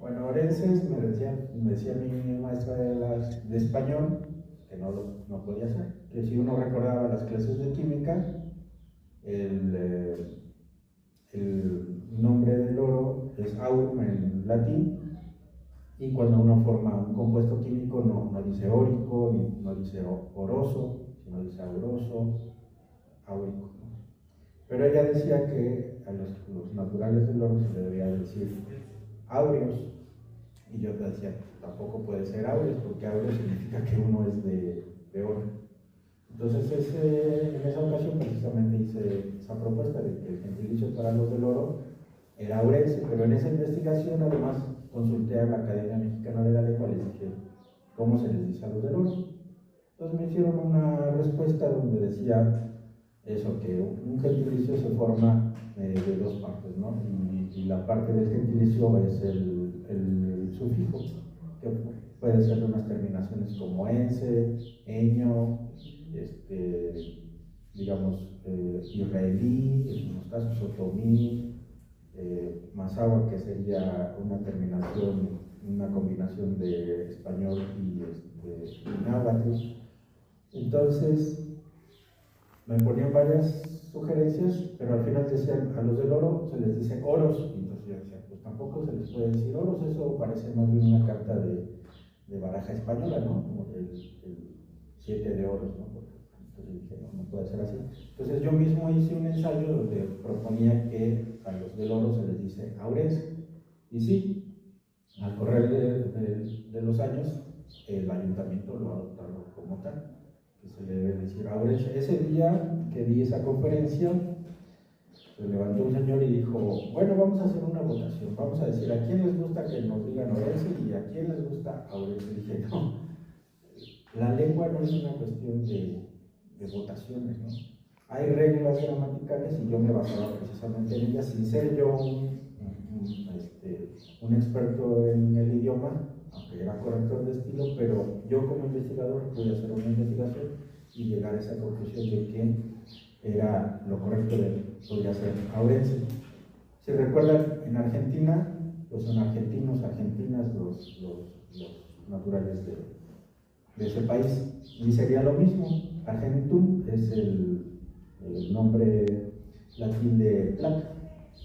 Bueno, Orenses me decía mi maestra de español que no podía ser, que si uno recordaba las clases de química, el nombre del oro es aurum en latín, y cuando uno forma un compuesto químico no dice órico, ni no dice oroso, sino dice auroso, áurico. Pero ella decía que a los naturales del oro se le debía decir áureos, y yo decía, tampoco puede ser áureos, porque áureo significa que uno es de oro. Entonces en esa ocasión precisamente hice esa propuesta de que el gentilicio para los del oro era aurense, pero en esa investigación además consulté a la Academia Mexicana de la Lengua, les dije cómo se les dice a los del oro. Entonces me hicieron una respuesta donde decía eso, que un gentilicio se forma de dos partes, ¿no? Y la parte del gentilicio es el sufijo, que puede ser de unas terminaciones como ense, eño, digamos, israelí, en unos casos otomí, mazahua, que sería una terminación, una combinación de español y náhuatl. Entonces me ponían varias sugerencias, pero al final decían, a los del oro se les dice oros, y entonces yo decía, pues tampoco se les puede decir oros, eso parece más bien una carta de baraja española, ¿no? Como el 7 de oros, ¿no? Entonces dije, no puede ser así. Entonces yo mismo hice un ensayo donde proponía que a los del oro se les dice aurense, y sí, al correr de los años, el ayuntamiento lo ha adoptado como tal, que se le debe decir aurense. Ese día que di esa conferencia, se levantó un señor y dijo, bueno, vamos a hacer una votación, vamos a decir a quién les gusta que nos digan orense y a quién les gusta aurense. Dije, no, la lengua no es una cuestión de votaciones, ¿no? Hay reglas gramaticales y yo me basaba precisamente en ellas, sin ser yo un experto en el idioma, aunque era corrector de estilo, pero yo como investigador pude hacer una investigación y llegar a esa conclusión de que era lo correcto podría ser aurense. Si recuerdan, en Argentina, pues son argentinos, argentinas los naturales de ese país, y sería lo mismo. Argentum es el nombre latín de placa.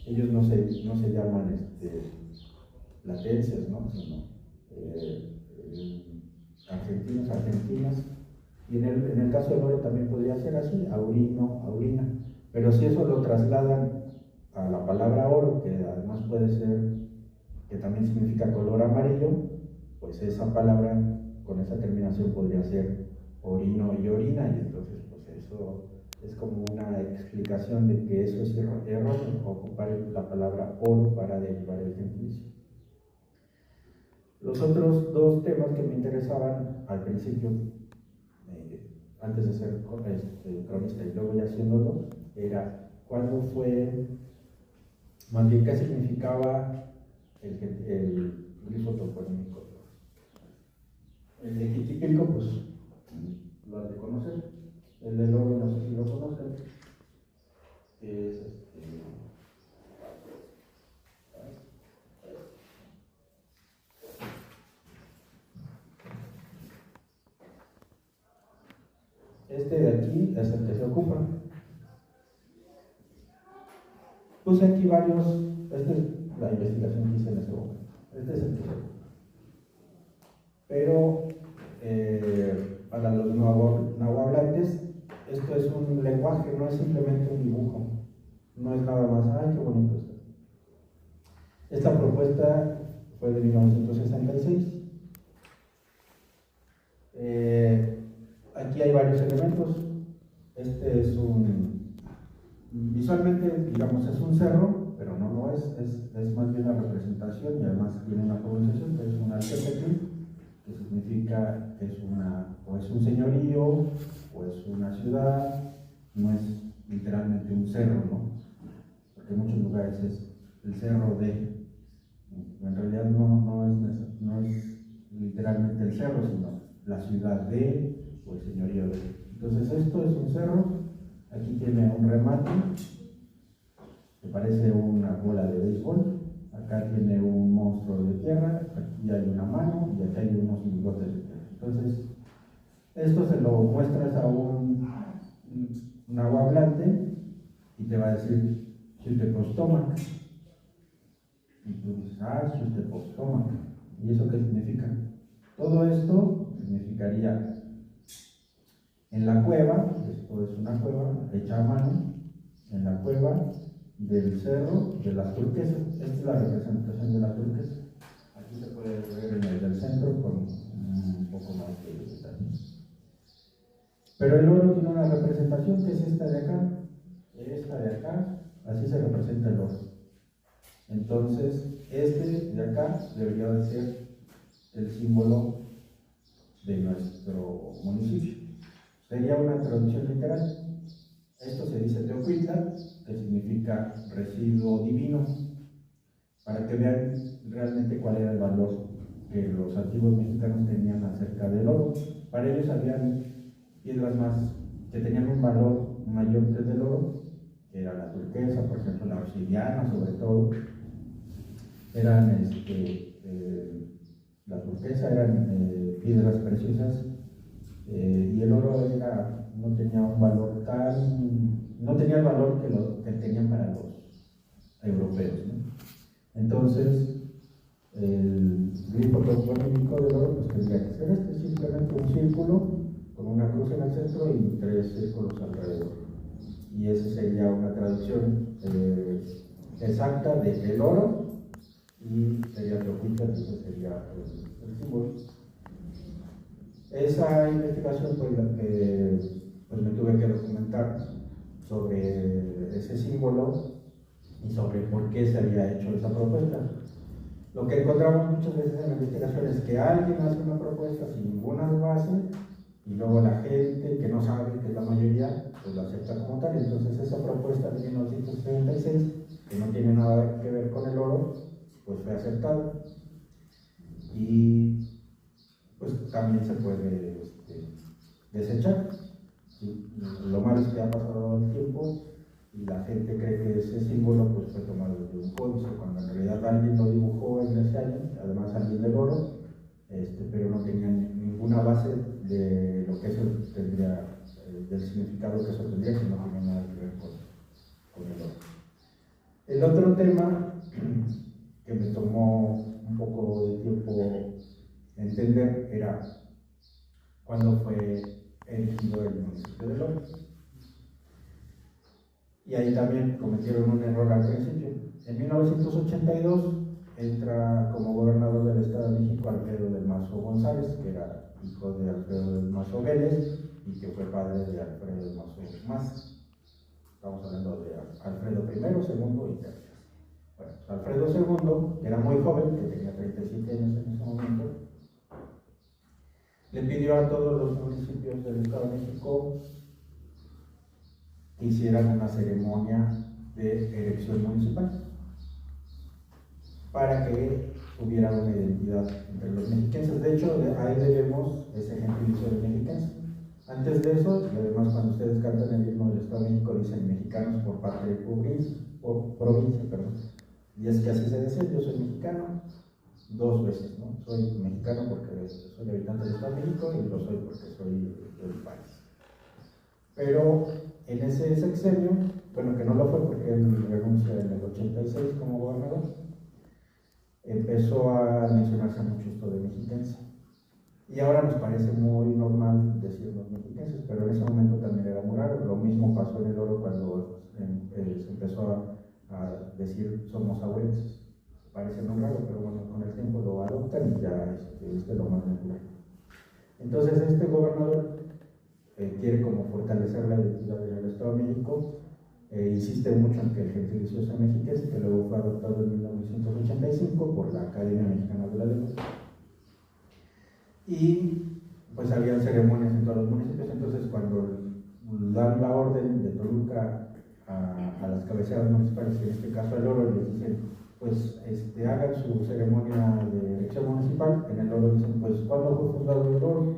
Ellos no se llaman platenses, ¿no? Sino argentinos, argentinas. Y en el caso del oro también podría ser así, aurino, aurina. Pero si eso lo trasladan a la palabra oro, que además puede ser, que también significa color amarillo, pues esa palabra con esa terminación podría ser orino y orina, y entonces pues eso es como una explicación de que eso es erróneo, ocupar la palabra oro para derivar el gentilicio. Los otros dos temas que me interesaban al principio, antes de ser cronista y luego ya haciéndolo, era cuándo fue, más bien qué significaba el grifo toponímico. El de Jiquipilco, pues lo has de conocer. El del oro, no sé si lo conocen, que es este de aquí es el que se ocupa. Puse aquí varios, esta es la investigación que hice en este momento. Este es el que se ocupa. Pero para los nahuablantes, esto es un lenguaje, no es simplemente un dibujo. No es nada más, ay, qué bonito está. Esta propuesta fue de 1966. Aquí hay varios elementos. Este es visualmente, digamos, es un cerro, pero no lo es más bien la representación, y además tiene una pronunciación que es un alquepetl, que significa que es un señorío, o es una ciudad, no es literalmente un cerro, ¿no? Porque en muchos lugares es el cerro de, en realidad no es literalmente el cerro, sino la ciudad de, o el señorío de. Entonces esto es un cerro, aquí tiene un remate, que parece una bola de béisbol, acá tiene un monstruo de tierra, hay una mano y aquí hay unos lingotes de tierra. Entonces, esto se lo muestras a un agua hablante y te va a decir Xiuhtepochthomac. Y tú dices, Xiuhtepochthomac. ¿Y eso qué significa? Todo esto significaría en la cueva, esto es una cueva hecha a mano, en la cueva del cerro de las turquesas. Esta es la representación de la turquesa. Aquí se puede ver en el del centro con un poco más de detalles. Pero el oro tiene una representación que es esta de acá, así se representa el oro. Entonces, este de acá debería de ser el símbolo de nuestro municipio. Sería una traducción literal. Esto se dice Teocuitla, que significa residuo divino, para que vean realmente cuál era el valor que los antiguos mexicanos tenían acerca del oro. Para ellos habían piedras más que tenían un valor mayor que el del oro, que era la turquesa, por ejemplo, la obsidiana, sobre todo. Eran la turquesa, eran piedras preciosas, y el oro no tenía un valor no tenía el valor que tenían para los europeos, ¿no? Entonces, el grifo toponímico del oro pues tendría que ser simplemente un círculo con una cruz en el centro y 3 círculos alrededor. Y esa sería una traducción exacta del oro, y sería Teocuitla, ese sería el símbolo. Esa investigación fue la que pues, me tuve que documentar sobre ese símbolo y sobre por qué se había hecho esa propuesta. Lo que encontramos muchas veces en la investigación es que alguien hace una propuesta sin ninguna base y luego la gente que no sabe, que es la mayoría, pues la acepta como tal. Entonces esa propuesta de 1936, que no tiene nada que ver con el oro, pues fue aceptada. Y pues también se puede desechar. ¿Sí? Lo malo es que ha pasado el tiempo y la gente cree que ese símbolo pues, fue tomado de un códice, cuando en realidad alguien lo dibujó en ese año, además alguien del oro, pero no tenía ninguna base de lo que eso tendría, del significado que eso tendría, que no tenía nada que ver con el oro. El otro tema que me tomó un poco de tiempo entender era cuándo fue elegido el municipio de López. Y ahí también cometieron un error al principio. En 1982 entra como gobernador del Estado de México Alfredo del Mazo González, que era hijo de Alfredo del Mazo Vélez y que fue padre de Alfredo del Mazo Mas. Estamos hablando de Alfredo I, segundo y tercero. Bueno, Alfredo II, era muy joven, que tenía 37 años en ese momento, le pidió a todos los municipios del Estado de México que hicieran una ceremonia de elección municipal para que hubiera una identidad entre los mexiquenses. De hecho, ahí debemos ese gentilicio de mexiquense. Antes de eso, y además cuando ustedes cantan el himno del Estado de México, dicen mexicanos por parte de provincia, perdón. Y es que así se dice, yo soy mexicano 2 veces, ¿no? Soy mexicano porque soy habitante del Estado de México y lo soy porque soy del país. Pero en ese sexenio, bueno, que no lo fue porque él renuncia en el 86 como gobernador, empezó a mencionarse mucho esto de mexiquense. Y ahora nos parece muy normal decir los mexiquenses, pero en ese momento también era muy raro. Lo mismo pasó en el oro cuando se empezó a decir somos abuelos. Parece muy raro, pero bueno, con el tiempo lo adoptan y ya es lo más natural. Entonces este gobernador quiere como fortalecer la identidad del Estado de México, insiste mucho en que el gentilicio sea mexiquense, que luego fue adoptado en 1985 por la Academia Mexicana de la Lengua. Y pues había ceremonias en todos los municipios. Entonces cuando dan la orden de Toluca a las cabeceras municipales, en este caso el oro, les dicen pues hagan su ceremonia de elección municipal. En el oro dicen pues ¿cuándo fue fundado el oro?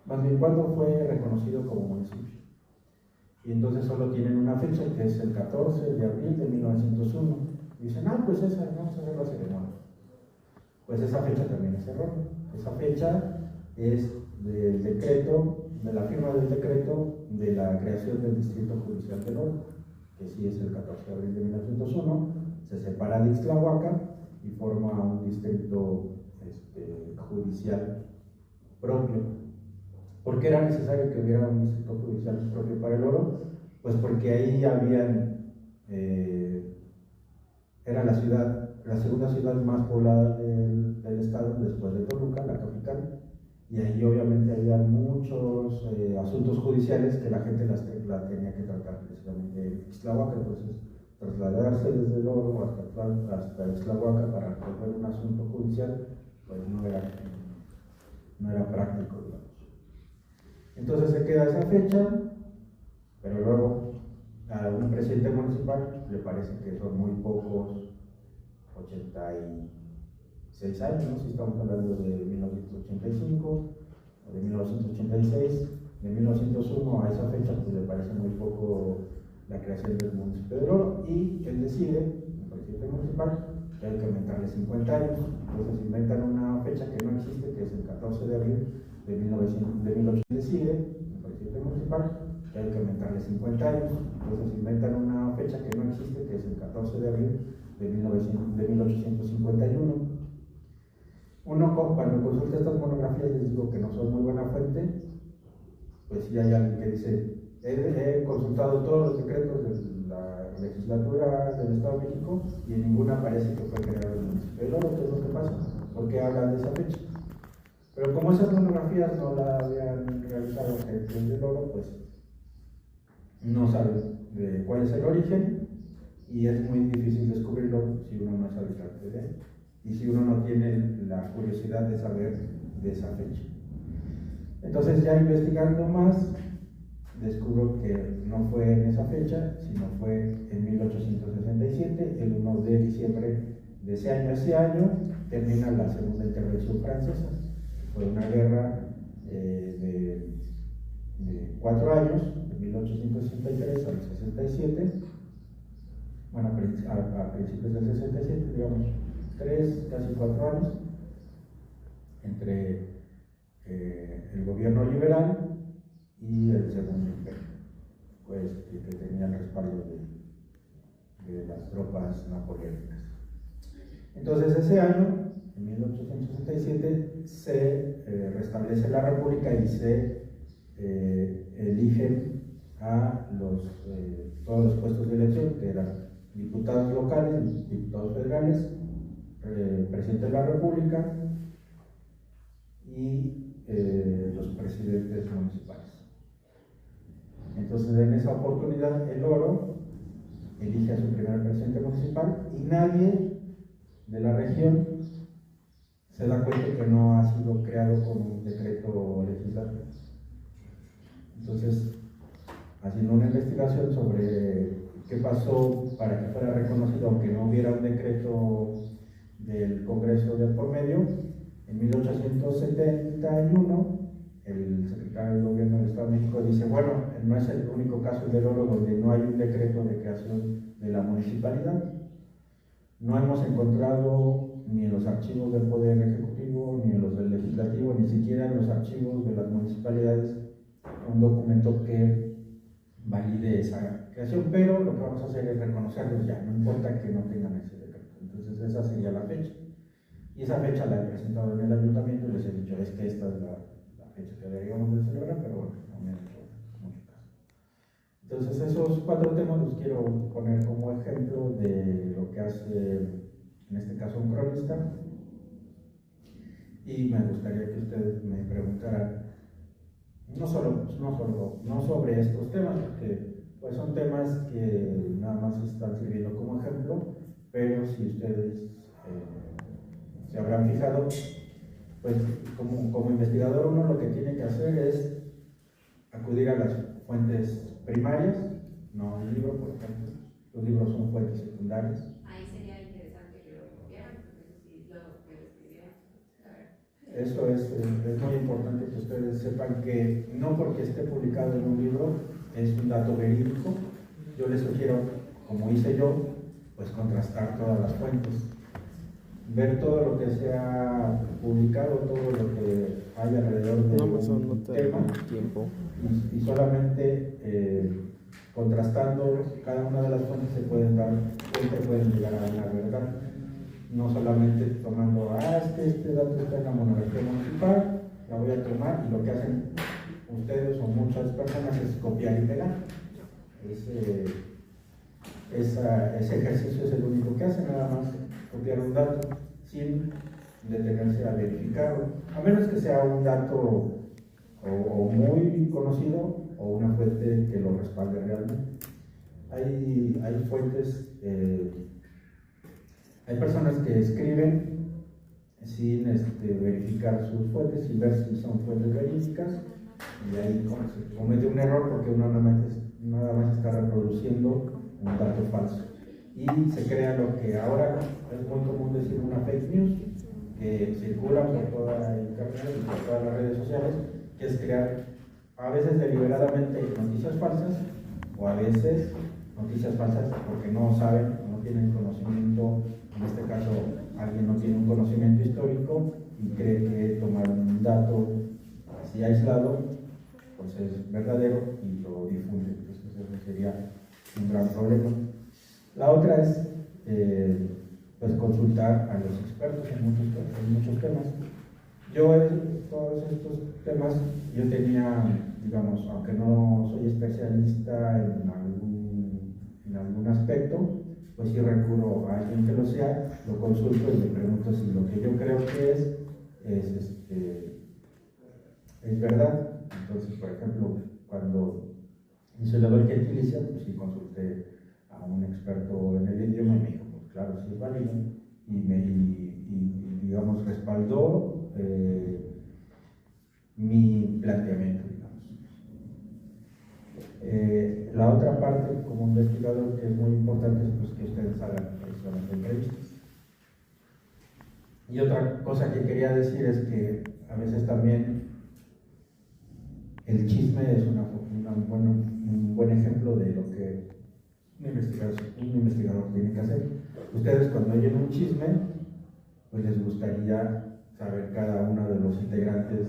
Más bien ¿cuándo fue reconocido como municipio? Y entonces solo tienen una fecha, que es el 14 de abril de 1901. Y dicen, pues esa, vamos a hacer la ceremonia. pues esa fecha también es errónea. Esa fecha es del decreto, de la firma del decreto de la creación del Distrito Judicial del Oro, que sí es el 14 de abril de 1901, se separa de Ixtlahuaca y forma un distrito judicial propio. ¿Por qué era necesario que hubiera un distrito judicial propio para el Oro? Pues porque ahí era la segunda ciudad más poblada del estado después de Toluca, la capital, y ahí obviamente había muchos asuntos judiciales que la gente la tenía que tratar precisamente en Ixtlahuaca. Entonces, trasladarse desde el Oro hasta Ixtlahuaca para resolver un asunto judicial, pues no era práctico, digamos. Entonces se queda esa fecha, pero luego a un presidente municipal le parece que son muy pocos, 86 años, ¿no? Si estamos hablando de 1985 o de 1986, de 1901 a esa fecha, pues le parece muy poco la creación del municipio de Oro, y él decide, el presidente municipal, que hay que aumentarle 50 años. Entonces inventan una fecha que no existe, que es el 14 de abril de 1800. Decide, el presidente municipal, que hay que aumentarle 50 años. Entonces inventan una fecha que no existe, que es el 14 de abril de 1851. Uno, cuando consulta estas monografías, les digo que no son muy buena fuente. Pues si hay alguien que dice, he consultado todos los decretos de la legislatura del Estado de México y en ninguna aparece que fue creado el municipio del Oro. ¿Qué es lo que pasa? ¿Por qué hablan de esa fecha? Pero como esas monografías no la habían realizado gente del Oro, pues no saben de cuál es el origen, y es muy difícil descubrirlo si uno no es habitante de él y si uno no tiene la curiosidad de saber de esa fecha. Entonces, ya investigando más, descubro que no fue en esa fecha, sino fue en 1867, el 1 de diciembre de ese año termina la Segunda Intervención Francesa. Fue una guerra de 4 años, de 1863 al 67, bueno, a principios del 67, digamos, casi 4 años, entre el gobierno liberal y el Segundo Imperio, pues que tenía el respaldo de las tropas napoleónicas. Entonces, ese año, en 1867, se restablece la República y se eligen a todos los puestos de elección, que eran diputados locales, diputados federales, presidente de la República y los presidentes municipales. Entonces, en esa oportunidad, el Oro elige a su primer presidente municipal y nadie de la región se da cuenta que no ha sido creado con un decreto legislativo. Entonces, haciendo una investigación sobre qué pasó para que fuera reconocido, aunque no hubiera un decreto del Congreso de por medio, en 1871 el secretario del Gobierno del Estado de México dice, bueno, no es el único caso del Oro donde no hay un decreto de creación de la municipalidad. No hemos encontrado ni en los archivos del Poder Ejecutivo, ni en los del Legislativo, ni siquiera en los archivos de las municipalidades, un documento que valide esa creación, pero lo que vamos a hacer es reconocerlos ya, no importa que no tengan ese decreto. Entonces, esa sería la fecha. Y esa fecha la he presentado en el ayuntamiento y les he dicho, es que esta es la fecha que deberíamos de celebrar, pero bueno, no me han hecho mucho caso. Entonces, esos 4 temas los quiero poner como ejemplo de lo que hace, en este caso, un cronista. Y me gustaría que ustedes me preguntaran, no sobre estos temas, porque pues, son temas que nada más están sirviendo como ejemplo, pero si ustedes se habrán fijado, pues como investigador uno lo que tiene que hacer es acudir a las fuentes primarias, no el libro, por ejemplo. Los libros son fuentes secundarias. Ahí sería interesante que lo copiaran, porque si lo escribieran. Eso es muy importante que ustedes sepan que no porque esté publicado en un libro es un dato verídico. Yo les sugiero, como hice yo, pues contrastar todas las fuentes. ver todo lo que se ha publicado, todo lo que hay alrededor de un tema, y solamente contrastando cada una de las fuentes se pueden dar cuenta y pueden llegar a la verdad. No solamente tomando, es que este dato está en la monografía municipal, la voy a tomar, y lo que hacen ustedes o muchas personas es copiar y pegar. Ese ejercicio es el único que hacen, nada más copiar un dato sin detenerse a verificarlo, a menos que sea un dato o muy conocido o una fuente que lo respalde realmente. Hay fuentes, hay personas que escriben sin verificar sus fuentes, sin ver si son fuentes verídicas, y ahí se comete un error porque uno nada más está reproduciendo un dato falso. Y se crea lo que ahora es muy común decir una fake news, que circula por toda internet y por todas las redes sociales, que es crear a veces deliberadamente noticias falsas, o a veces noticias falsas porque no saben, no tienen conocimiento. En este caso, alguien no tiene un conocimiento histórico y cree que tomar un dato así aislado pues es verdadero y lo difunde. Entonces eso sería un gran problema. La otra es pues consultar a los expertos en muchos temas. Yo en todos estos temas yo tenía, digamos, aunque no soy especialista en algún aspecto, pues sí recurro a alguien que lo sea, lo consulto y le pregunto si lo que yo creo que es verdad. Entonces, por ejemplo, cuando hice la ley gentilicia, pues sí consulté a un experto en el idioma y me dijo, pues claro, sí es válido, y digamos, respaldó mi planteamiento, digamos. La otra parte, como investigador, que es muy importante, es pues, que ustedes hagan precisamente entrevistas. Y otra cosa que quería decir es que a veces también el chisme es un buen ejemplo de lo que un investigador tiene que hacer. Ustedes cuando oyen un chisme, pues les gustaría saber cada uno de los integrantes,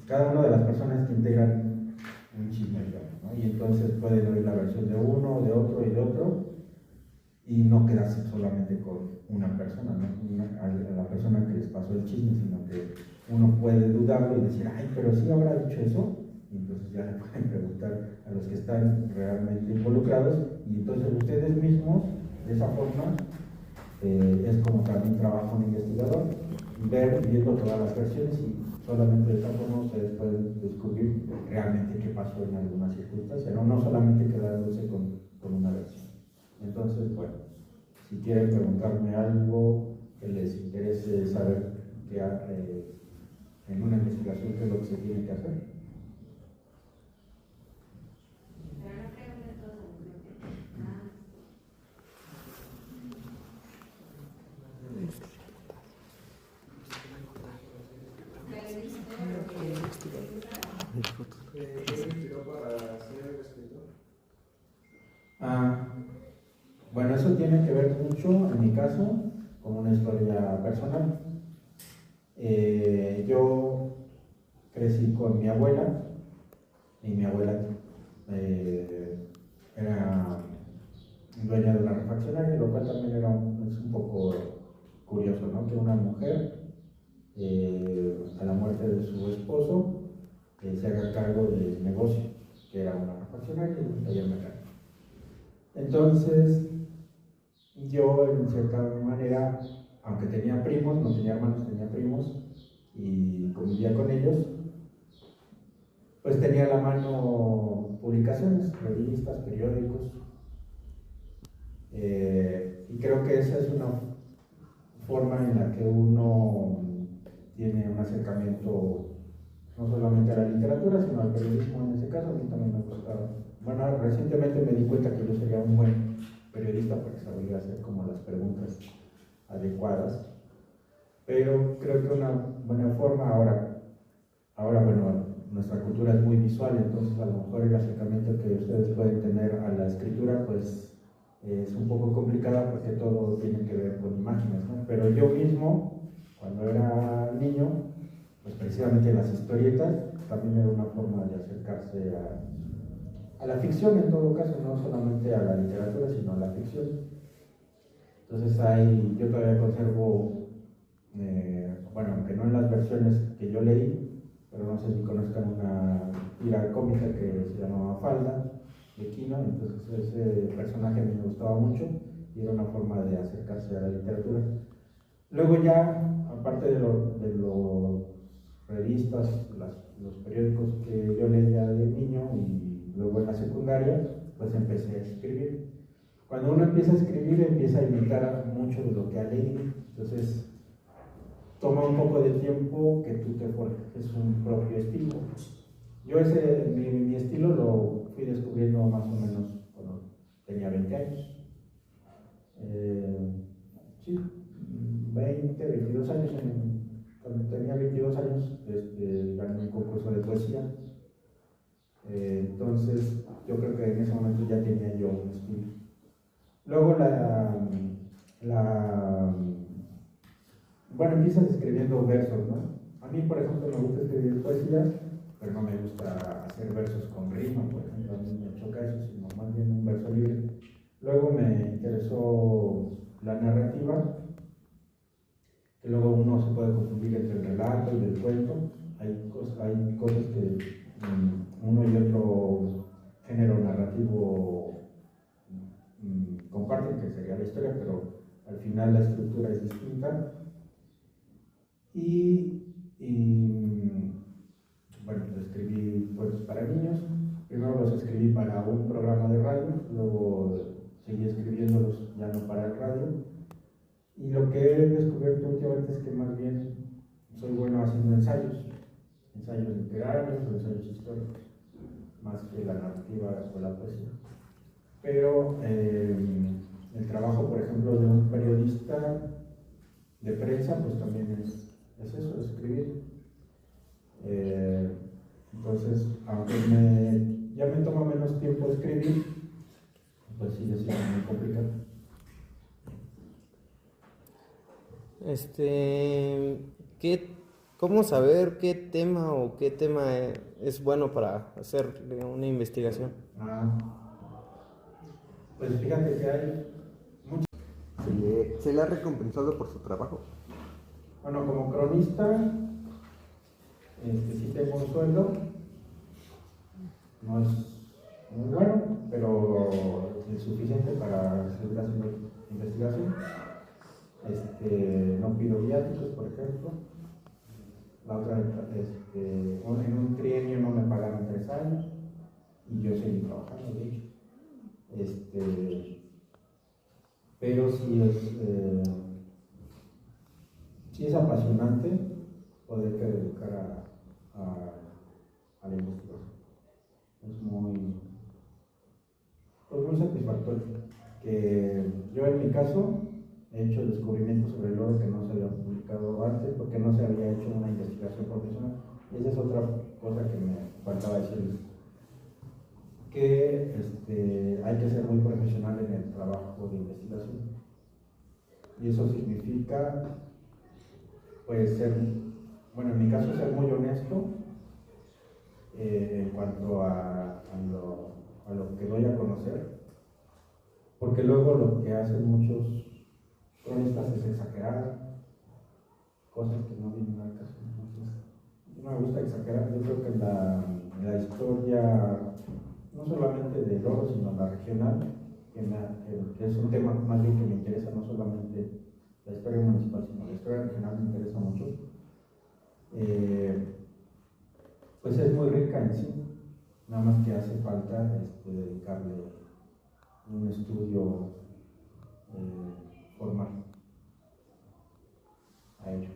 cada una de las personas que integran un chisme, ¿no? Y entonces pueden oír la versión de uno, de otro y de otro, y no quedarse solamente con una persona, ¿no? A la persona que les pasó el chisme, sino que uno puede dudarlo y decir, pero sí habrá dicho eso, y entonces ya le pueden preguntar a los que están realmente involucrados, y entonces ustedes mismos, de esa forma, es como también trabaja un investigador, viendo todas las versiones, y solamente de esa forma ustedes pueden descubrir realmente qué pasó en alguna circunstancia, no solamente quedándose con una versión. Entonces, bueno, si quieren preguntarme algo que les interese saber en una investigación qué es lo que se tiene que hacer. Bueno, eso tiene que ver mucho, en mi caso, con una historia personal. Yo crecí con mi abuela, y mi abuela era dueña de una refaccionaria, lo cual también es un poco curioso, ¿no? Que una mujer, a la muerte de su esposo, se haga cargo del negocio, que era una refaccionaria y un taller mecánico. Entonces, yo en cierta manera, aunque tenía primos, no tenía hermanos, tenía primos, y convivía con ellos, pues tenía a la mano publicaciones, revistas, periódicos, y creo que esa es una forma en la que uno tiene un acercamiento no solamente a la literatura, sino al periodismo. En ese caso a mí también me gustaba. Bueno, recientemente me di cuenta que yo sería un buen periodista porque sabría hacer como las preguntas adecuadas, pero creo que una buena forma ahora bueno, nuestra cultura es muy visual, entonces a lo mejor el acercamiento que ustedes pueden tener a la escritura pues es un poco complicada porque todo tiene que ver con imágenes, ¿no? pero yo mismo, cuando era niño, pues precisamente las historietas también era una forma de acercarse a la ficción en todo caso, no solamente a la literatura, sino a la ficción. Entonces ahí yo todavía conservo, bueno, aunque no en las versiones que yo leí, pero no sé si conozcan una tira cómica que se llamaba Falda, de Kino. Entonces ese personaje a mí me gustaba mucho y era una forma de acercarse a la literatura. Luego ya, aparte de los revistas, los periódicos que yo leía de niño y luego en la secundaria, pues empecé a escribir. Cuando uno empieza a escribir, empieza a imitar mucho de lo que ha leído. Entonces, toma un poco de tiempo que tú te forjes un propio estilo. Yo mi estilo lo fui descubriendo más o menos cuando tenía 20 años. Sí, 20, 22 años. Cuando tenía 22 años, gané un concurso de poesía. Entonces, yo creo que en ese momento ya tenía yo un estilo. Luego bueno, empiezas escribiendo versos, ¿no? A mí, por ejemplo, me gusta escribir poesía, pero no me gusta hacer versos con rima, por ejemplo, a mí me choca eso, sino más bien un verso libre. Luego me interesó la narrativa, que luego uno se puede confundir entre el relato y el cuento. Hay cosas que uno y otro género narrativo comparten, que sería la historia, pero al final la estructura es distinta. Bueno, escribí cuentos para niños. Primero los escribí para un programa de radio, luego seguí escribiéndolos ya no para el radio. Y lo que he descubierto últimamente es que más bien soy bueno haciendo ensayos literarios o ensayos históricos, más que la narrativa o la poesía. Pero el trabajo, por ejemplo, de un periodista de prensa, pues también es eso, escribir. Entonces, aunque ya me toma menos tiempo escribir, pues sigue siendo muy complicado. ¿Cómo saber qué tema es bueno para hacer una investigación? Pues fíjate que hay ¿Se le ha recompensado por su trabajo? Bueno, como cronista, sí tengo un sueldo, no es muy bueno, pero es suficiente para seguir haciendo investigación. No pido viáticos, por ejemplo. La otra, en un trienio no me pagaron 3 años y yo seguí trabajando, de hecho. Pero sí es apasionante poderte dedicar a la investigación. Es muy satisfactorio. Que yo en mi caso he hecho descubrimientos sobre el oro que no se había publicado antes porque no se había hecho una investigación profesional. Esa es otra cosa que me faltaba decirles. Que hay que ser muy profesional en el trabajo de investigación. Y eso significa, pues, bueno, en mi caso, ser muy honesto en cuanto a lo que doy a conocer, porque luego lo que hacen muchos cronistas es exagerar cosas que no vienen al caso. Entonces, no me gusta exagerar. Yo creo que en la historia, no solamente del oro, sino la regional, que es un tema más bien que me interesa, no solamente la historia municipal, sino la historia regional me interesa mucho, pues es muy rica en sí, nada más que hace falta dedicarle un estudio formal a ello.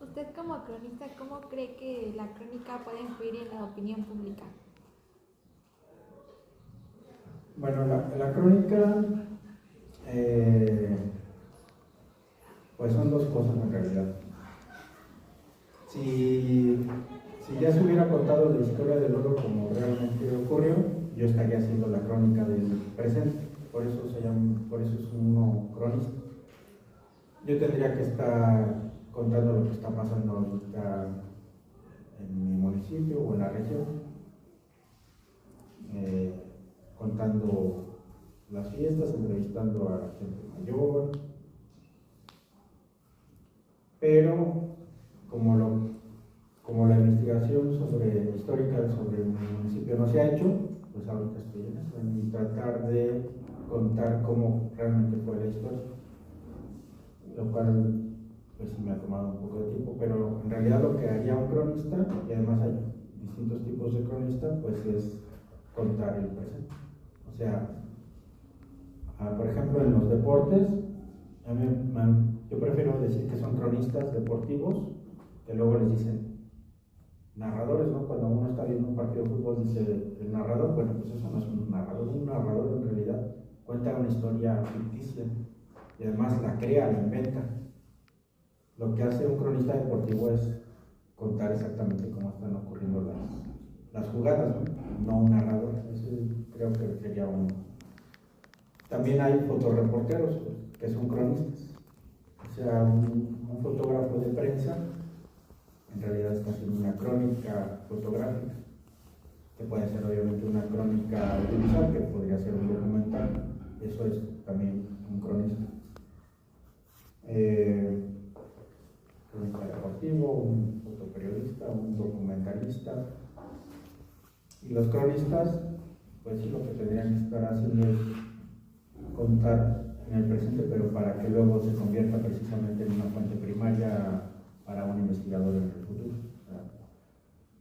Usted como cronista, ¿cómo cree que la crónica puede influir en la opinión pública? Bueno, la crónica, pues son dos cosas en realidad. Si Si ya se hubiera contado la historia del oro como realmente ocurrió, yo estaría haciendo la crónica del presente. Por eso por eso es uno cronista. Yo tendría que estar contando lo que está pasando ahorita en mi municipio o en la región, contando las fiestas, entrevistando a la gente mayor, pero como la investigación histórica sobre mi municipio no se ha hecho, pues ahorita estoy en eso, en tratar de contar cómo realmente fue la historia, lo cual pues sí me ha tomado un poco de tiempo, pero en realidad lo que haría un cronista, y además hay distintos tipos de cronista, pues es contar el presente. O sea, por ejemplo, en los deportes, yo prefiero decir que son cronistas deportivos, que luego les dicen narradores, ¿no? Cuando uno está viendo un partido de fútbol dice el narrador, bueno, pues eso no es un narrador en realidad cuenta una historia ficticia y además la crea, la inventa. Lo que hace un cronista deportivo es contar exactamente cómo están ocurriendo las jugadas, no un narrador. Eso creo que sería uno. También hay fotoreporteros que son cronistas. O sea, un fotógrafo de prensa en realidad está haciendo una crónica fotográfica, que puede ser obviamente una crónica audiovisual, que podría ser un documental. Eso es también un cronista. Cronista deportivo, un fotoperiodista, un documentalista. Y los cronistas, pues sí, lo que tendrían que estar haciendo es contar en el presente, pero para que luego se convierta precisamente en una fuente primaria para un investigador en el futuro. O sea,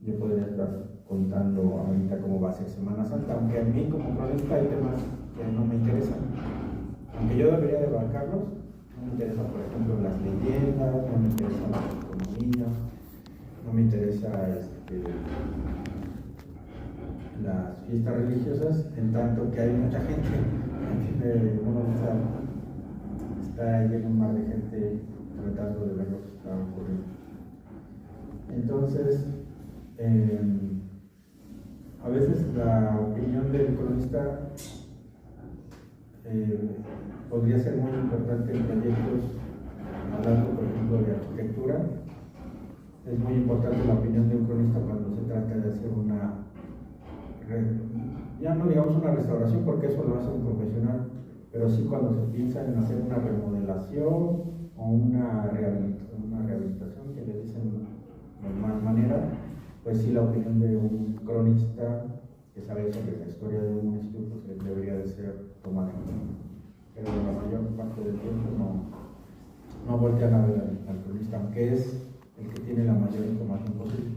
yo podría estar contando ahorita cómo va a ser Semana Santa, aunque a mí como cronista hay temas que no me interesan. Aunque yo debería de abarcarlos, no me interesa, por ejemplo, las leyendas, no me interesa la economía, no me interesa las fiestas religiosas, en tanto que hay mucha gente, uno está ahí en un mar de gente tratando de ver lo que está ocurriendo. Entonces, a veces la opinión del cronista podría ser muy importante en proyectos, hablando por ejemplo de arquitectura. Es muy importante la opinión de un cronista cuando se trata de hacer ya no digamos una restauración, porque eso lo hace un profesional, pero sí cuando se piensa en hacer una remodelación o una rehabilitación, que le dicen de más manera, pues sí, la opinión de un cronista que sabe sobre la historia de un municipio pues debería de ser tomada en cuenta. Pero la mayor parte del tiempo no voltean a ver al cronista, aunque es el que tiene la mayor información posible.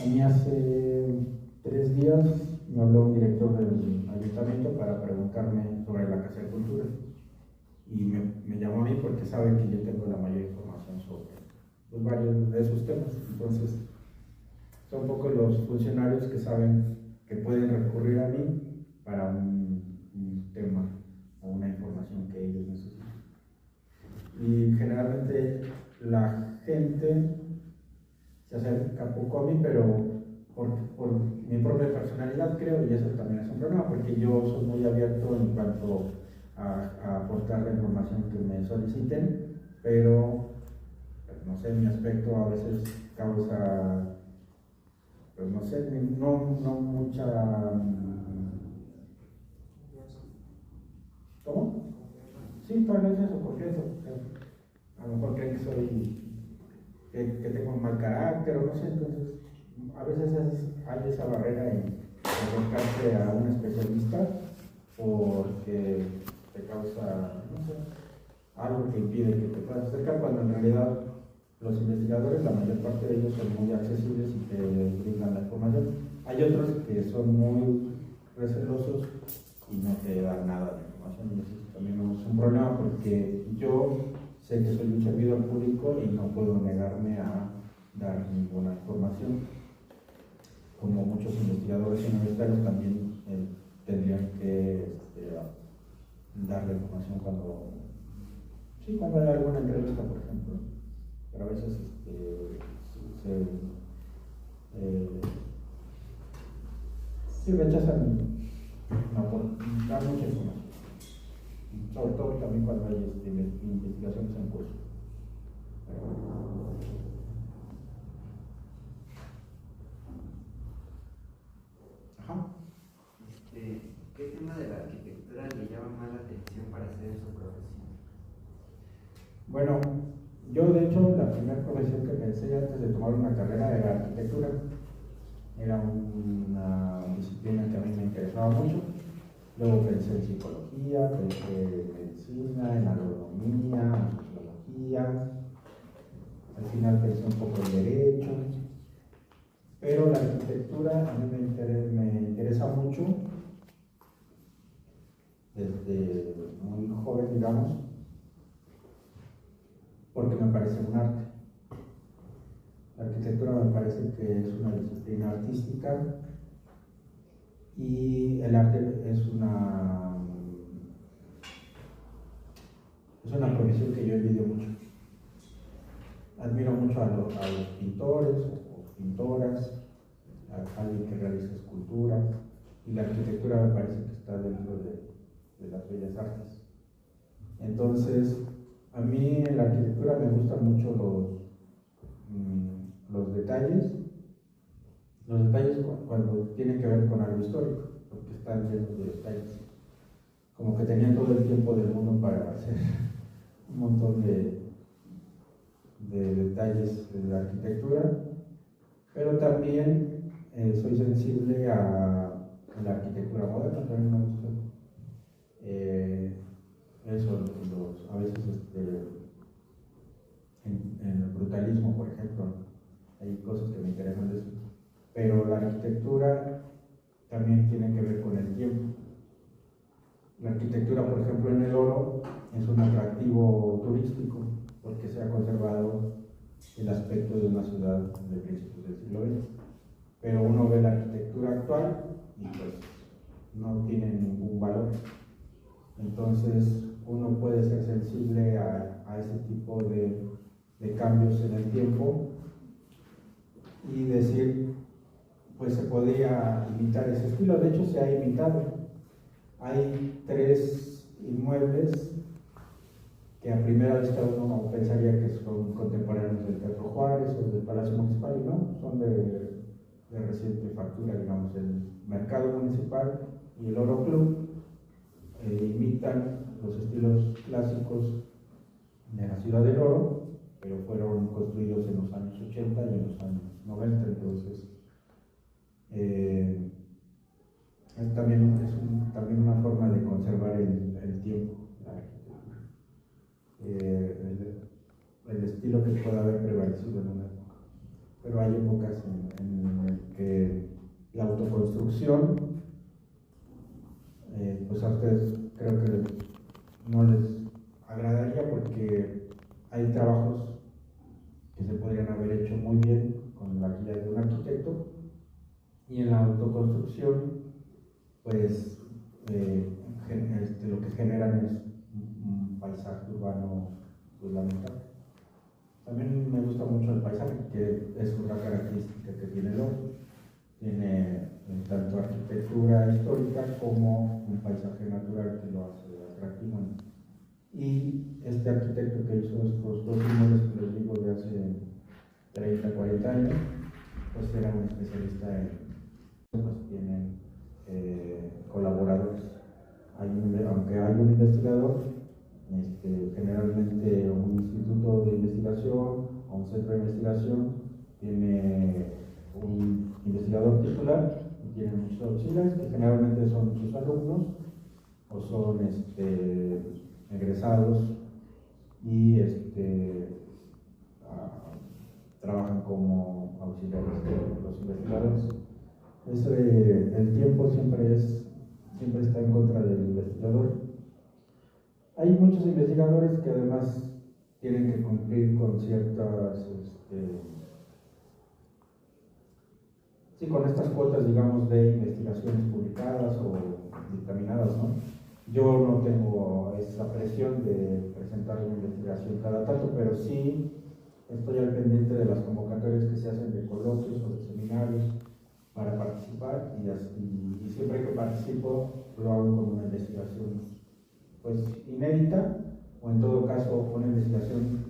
A mí hace 3 días me habló un director del ayuntamiento para preguntarme sobre la Casa de Cultura y me llamó a mí porque sabe que yo tengo la mayor información sobre pues, varios de esos temas. Entonces son pocos los funcionarios que saben que pueden recurrir a mí para un tema o una información que ellos necesitan. Y generalmente la gente se acerca poco a mí, pero por mi propia personalidad creo, y eso también es un problema, porque yo soy muy abierto en cuanto a aportar la información que me soliciten, pero no sé, mi aspecto a veces causa, pues no sé, no mucha... ¿Cómo? Sí, tal vez eso, porque eso, a lo mejor creen que soy, que tengo un mal carácter o no sé, entonces a veces hay esa barrera en acercarse a un especialista porque te causa, no sé, algo que impide que te puedas acercar, cuando en realidad los investigadores, la mayor parte de ellos son muy accesibles y te brindan la información. Hay otros que son muy recelosos y no te dan nada de información, y eso también es un problema porque yo sé que soy un servidor público y no puedo negarme a dar ninguna información. Como muchos investigadores universitarios también tendrían que dar la información cuando hay alguna entrevista, por ejemplo, pero a veces sí rechazan dar mucha información, sobre todo también cuando hay investigaciones en curso. Ajá. ¿Qué tema de la arquitectura le llama más la atención para hacer su profesión? Bueno, yo de hecho la primera profesión que pensé antes de tomar una carrera era arquitectura. Era una disciplina que a mí me interesaba mucho. Luego pensé en psicología, pensé en medicina, en agronomía, en sociología. Al final pensé un poco en derecho. Pero la arquitectura a mí me interesa mucho desde muy joven, digamos, porque me parece un arte. La arquitectura me parece que es una disciplina artística y el arte es una profesión que yo envidio mucho. Admiro mucho a los pintores o pintoras, a alguien que realiza esculturas, y la arquitectura me parece que está dentro de las bellas artes. Entonces, a mí en la arquitectura me gustan mucho los detalles cuando tienen que ver con algo histórico, porque están llenos de detalles. Como que tenían todo el tiempo del mundo para hacer un montón de detalles de la arquitectura, pero también soy sensible a la arquitectura moderna, también me gusta. A veces en el brutalismo, por ejemplo, hay cosas que me interesan de eso. Pero la arquitectura también tiene que ver con el tiempo. La arquitectura, por ejemplo, en el Oro es un atractivo turístico porque se ha conservado el aspecto de una ciudad de principios del siglo XX. Pero uno ve la arquitectura actual y pues no tiene ningún valor. Entonces uno puede ser sensible a ese tipo de cambios en el tiempo y decir, pues se podría imitar ese estilo. De hecho se ha imitado. Hay 3 inmuebles que a primera vista uno pensaría que son contemporáneos del Teatro Juárez o del Palacio Municipal, y no, son de reciente factura, digamos. El Mercado Municipal y el Oro Club imitan los estilos clásicos de la Ciudad del Oro, pero fueron construidos en los años 80 y en los años 90, entonces es también una forma de conservar el tiempo, la arquitectura. El estilo que pueda haber prevalecido en una época. Pero hay épocas en las que la autoconstrucción, pues a ustedes creo que no les agradaría porque hay trabajos que se podrían haber hecho muy bien con la guía de un arquitecto, y en la autoconstrucción pues lo que generan es un paisaje urbano pues lamentable. También me gusta mucho el paisaje, que es otra característica que tiene el Oro. Tiene tanto arquitectura histórica como un paisaje natural que lo hace atractivo. Y este arquitecto que hizo estos 2 inmuebles que les digo de hace 30, 40 años, pues era un especialista pues tienen colaboradores. Aunque hay un investigador, generalmente un instituto de investigación o un centro de investigación tiene un investigador titular y tiene muchos auxiliares que generalmente son sus alumnos o son egresados y trabajan como auxiliares de los investigadores. El tiempo siempre está en contra del investigador. Hay muchos investigadores que además tienen que cumplir con ciertas, con estas cuotas, digamos, de investigaciones publicadas o dictaminadas, ¿no? Yo no tengo esa presión de presentar una investigación cada tanto, pero sí estoy al pendiente de las convocatorias que se hacen de coloquios o de seminarios para participar y siempre que participo lo hago con una investigación pues inédita o en todo caso una investigación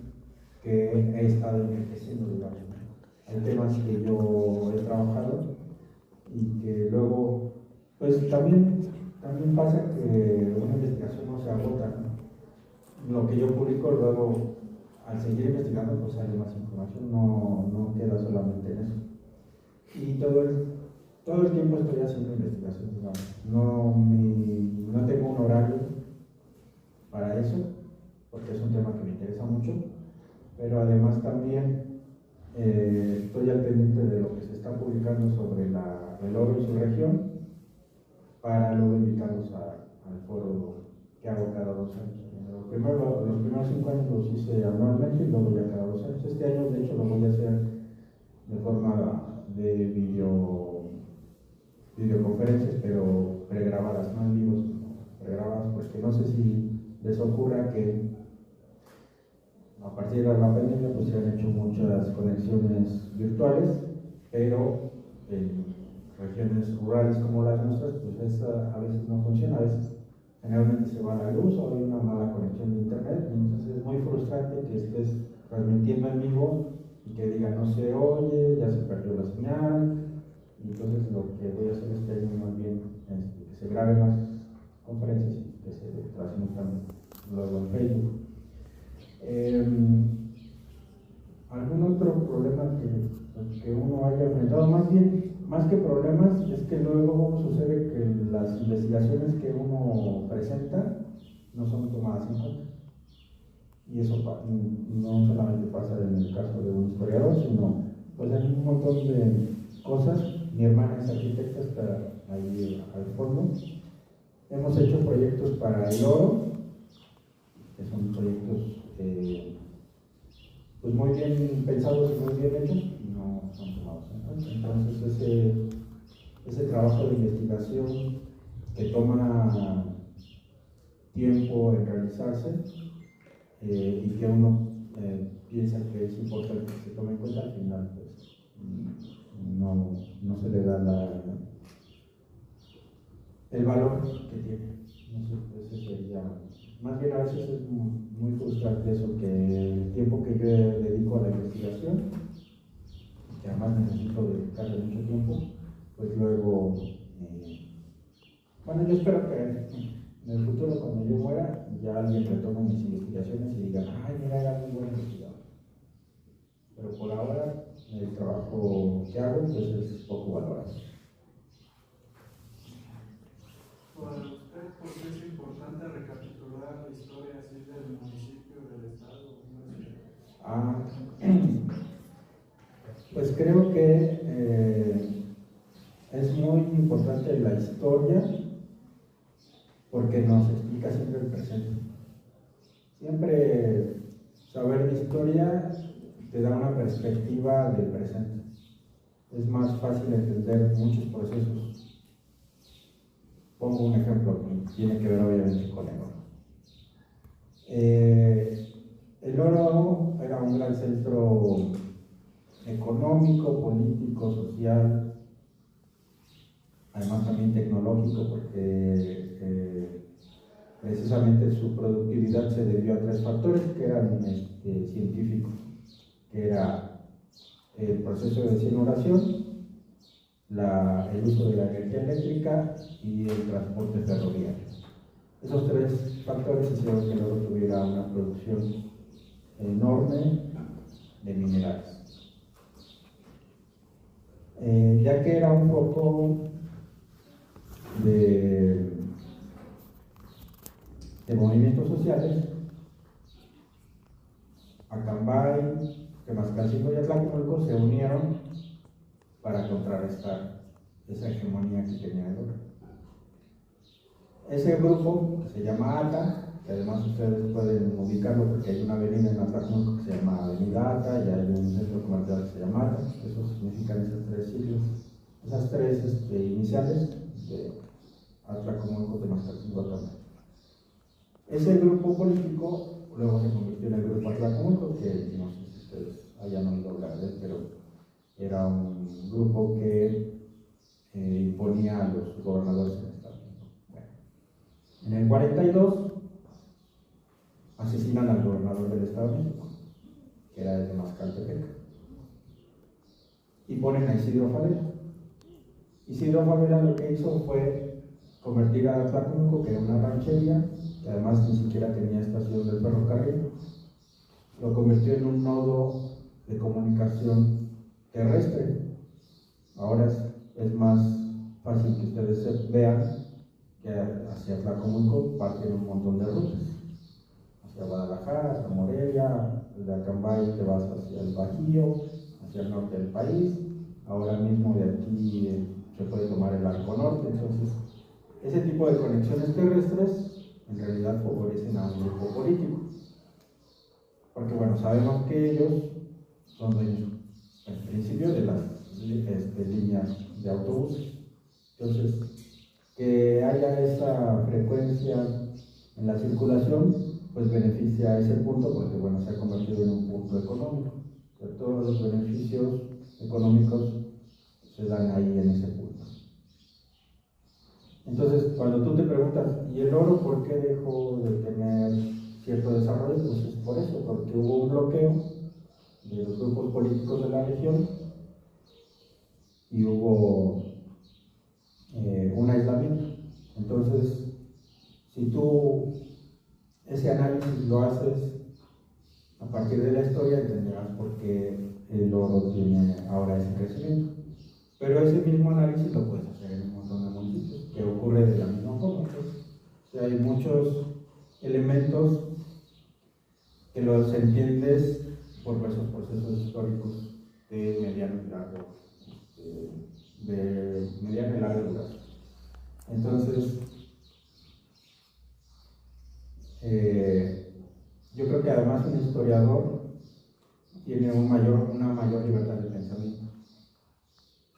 que he estado enriqueciendo, digamos. Hay temas que yo he trabajado y que luego pues también pasa que una investigación no se agota, ¿no? Lo que yo publico luego al seguir investigando pues sale más información, no queda solamente en eso. Y todo el tiempo estoy haciendo investigación, digamos. No tengo un horario para eso, porque es un tema que me interesa mucho, pero además también estoy al pendiente de lo que se está publicando sobre el oro y su región, para luego invitarlos al foro que hago cada 2 años. Los primeros 5 años los hice anualmente y luego ya cada 2 años. Este año, de hecho, lo voy a hacer de forma de videoconferencias, pero pregrabadas, no en vivos, sino pregrabadas, porque no sé si les ocurra que a partir de la pandemia pues se han hecho muchas conexiones virtuales, pero en regiones rurales como las nuestras, pues esa a veces no funciona, a veces generalmente se va la luz o hay una mala conexión de internet, entonces es muy frustrante que estés transmitiendo en vivo y que diga no se oye, ya se perdió la señal. Entonces lo que voy a hacer este año más bien es que se graben las conferencias y que se transmitan luego en Facebook. ¿Algún otro problema que uno haya enfrentado? Más que problemas, es que luego sucede que las investigaciones que uno presenta no son tomadas en cuenta. Y eso no solamente pasa en el caso de un historiador, sino pues hay un montón de cosas. Mi hermana es arquitecta, está ahí al fondo. Hemos hecho proyectos para el oro, que son proyectos pues muy bien pensados y muy bien hechos, y no son tomados en cuenta. Entonces ese trabajo de investigación que toma tiempo en realizarse y que uno piensa que es importante que se tome en cuenta, al final pues no se le da el valor que tiene. No sé, ese sería, más bien a veces es muy frustrante eso, que el tiempo que yo dedico a la investigación, que además necesito dedicarle mucho tiempo, pues luego, bueno, yo espero que en el futuro, cuando yo muera, ya alguien retome mis investigaciones y diga, ay, mira, era muy buen investigador. Pero por ahora, el trabajo que hago pues es poco valorado. Para usted, ¿por qué es importante recapitular la historia así del municipio, del estado? Pues creo que es muy importante la historia porque nos explica siempre el presente. Siempre saber de historia te da una perspectiva del presente. Es más fácil entender muchos procesos. Pongo un ejemplo que tiene que ver obviamente con el oro. El oro era un gran centro económico, político, social, además también tecnológico, porque precisamente su productividad se debió a 3 factores que eran científicos, que era el proceso de cianuración, el uso de la energía eléctrica y el transporte ferroviario. Esos 3 factores hicieron que el oro tuviera una producción enorme de minerales. Ya que era un poco de movimientos sociales, Acambay, Temascalcingo y Atlacomulco se unieron para contrarrestar esa hegemonía que tenía el oro. Ese grupo, que se llama ATA, que además ustedes pueden ubicarlo porque hay una avenida en Atlacomulco que se llama Avenida ATA y hay un centro comercial que se llama ATA, eso significan esas 3 siglas, esas 3 iniciales de Atlacomulco, Temascalcingo, Acambay. Ese grupo político luego se convirtió en el grupo Atlacomulco, que no sé si ustedes hayan oído hablar de él, pero era un grupo que imponía a los gobernadores en Estados Unidos. Bueno, en el 42 asesinan al gobernador del Estado de México, que era de Mascaltepec, y ponen a Isidro Favela. Isidro Favela lo que hizo fue convertir a Tlacomulco, que era una ranchería, que además ni siquiera tenía estación del ferrocarril, lo convirtió en un nodo de comunicación terrestre. Ahora es más fácil que ustedes vean que hacia Tlacomulco parten un montón de rutas. Hacia Guadalajara, hasta Morelia, de Acambay te vas hacia el Bajío, hacia el norte del país. Ahora mismo de aquí se puede tomar el arco norte. Entonces, ese tipo de conexiones terrestres en realidad favorecen a un grupo político. Porque bueno, sabemos que ellos son dueños, en principio, de las líneas de autobuses. Entonces, que haya esa frecuencia en la circulación, pues beneficia a ese punto, porque bueno, se ha convertido en un punto económico. O sea, todos los beneficios económicos se dan ahí en ese punto. Entonces, cuando tú te preguntas, ¿y el oro por qué dejó de tener cierto desarrollo? Pues es por eso, porque hubo un bloqueo de los grupos políticos de la región y hubo un aislamiento. Entonces, si tú ese análisis lo haces a partir de la historia, entenderás por qué el oro tiene ahora ese crecimiento. Pero ese mismo análisis lo puedes hacer en un montón de municipios, que ocurre de la misma forma. O sea, hay muchos elementos que los entiendes por esos procesos históricos de mediano y larga duración. Entonces, yo creo que además un historiador tiene una mayor libertad de pensamiento,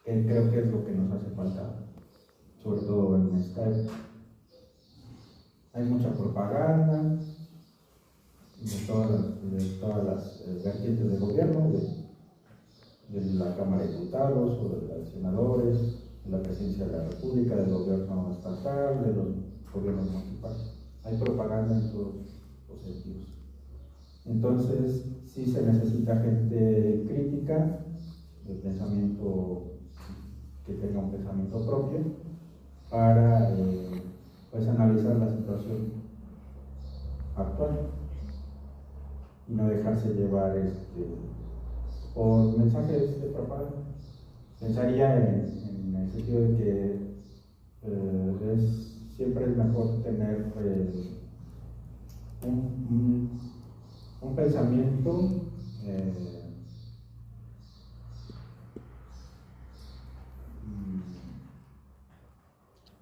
que creo que es lo que nos hace falta, sobre todo en esta época. Hay mucha propaganda de todas las vertientes del gobierno, de la Cámara de Diputados o de los senadores, de la Presidencia de la República, del gobierno estatal, de los gobiernos municipales. Hay propaganda en todos los sentidos. Entonces, sí se necesita gente crítica, de pensamiento, que tenga un pensamiento propio, para pues analizar la situación actual y no dejarse llevar por mensajes de propaganda. Pensaría en el sentido de que siempre es mejor tener un pensamiento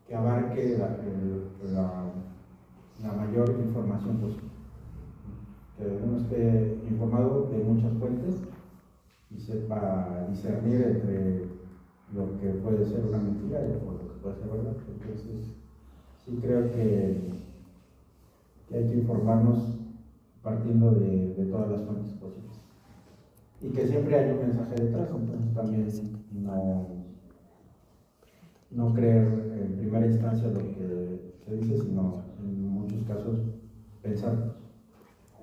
que abarque la mayor información posible, que uno esté informado de muchas fuentes y sepa discernir entre lo que puede ser una mentira o lo que puede ser verdad. Entonces, sí creo que hay que informarnos partiendo de todas las fuentes posibles. Y que siempre hay un mensaje detrás, entonces también no creer en primera instancia lo que se dice, sino en muchos casos pensar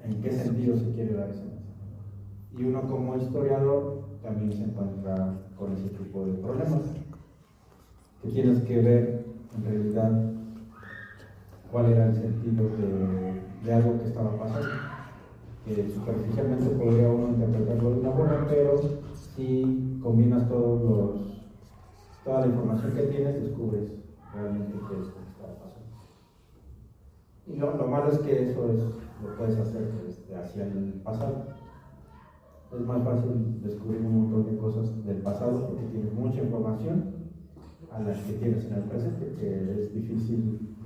en qué sentido se quiere dar ese mensaje. Y uno como historiador también se encuentra con ese tipo de problemas, que tienes que ver en realidad cuál era el sentido de algo que estaba pasando, que superficialmente podría uno interpretarlo de una forma, pero si combinas toda la información que tienes, descubres realmente qué es lo que estaba pasando. Y lo malo es que eso lo puedes hacer hacia el pasado. Es más fácil descubrir un montón de cosas del pasado porque tienes mucha información a las que tienes en el presente, que es difícil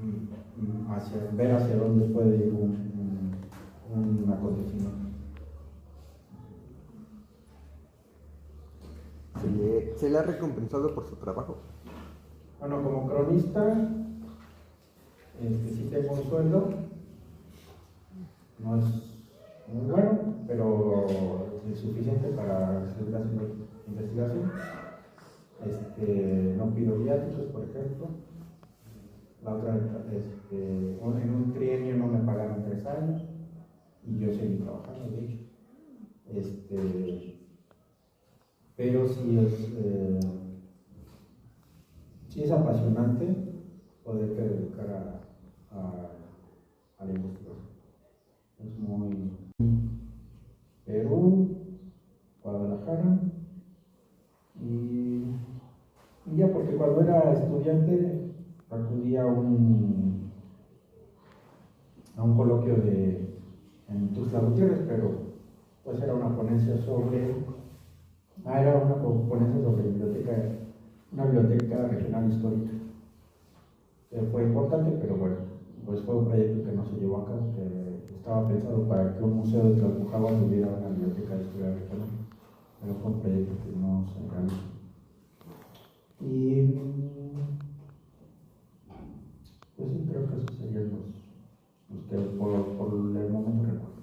ver hacia dónde puede ir un acontecimiento. ¿Se le ha recompensado por su trabajo? Bueno, como cronista, sí tengo un sueldo, no es muy bueno, pero es suficiente para seguir haciendo investigación. No pido viáticos, por ejemplo. La otra, en un trienio no me pagaron 3 años y yo seguí trabajando, de hecho. Pero sí es apasionante poderte dedicar a la investigación. Es muy... Perú, Guadalajara y ya, porque cuando era estudiante acudí a un coloquio en Tuxtla Gutiérrez, pero pues era una ponencia sobre una biblioteca regional histórica. Fue importante, pero bueno, pues fue un proyecto que no se llevó a cabo, que estaba pensado para que un museo de Tlalpujahua tuviera una biblioteca de historia regional, pero fue un proyecto que no se realizó. Y pues sí, creo que esos serían los que por el momento recuerdo.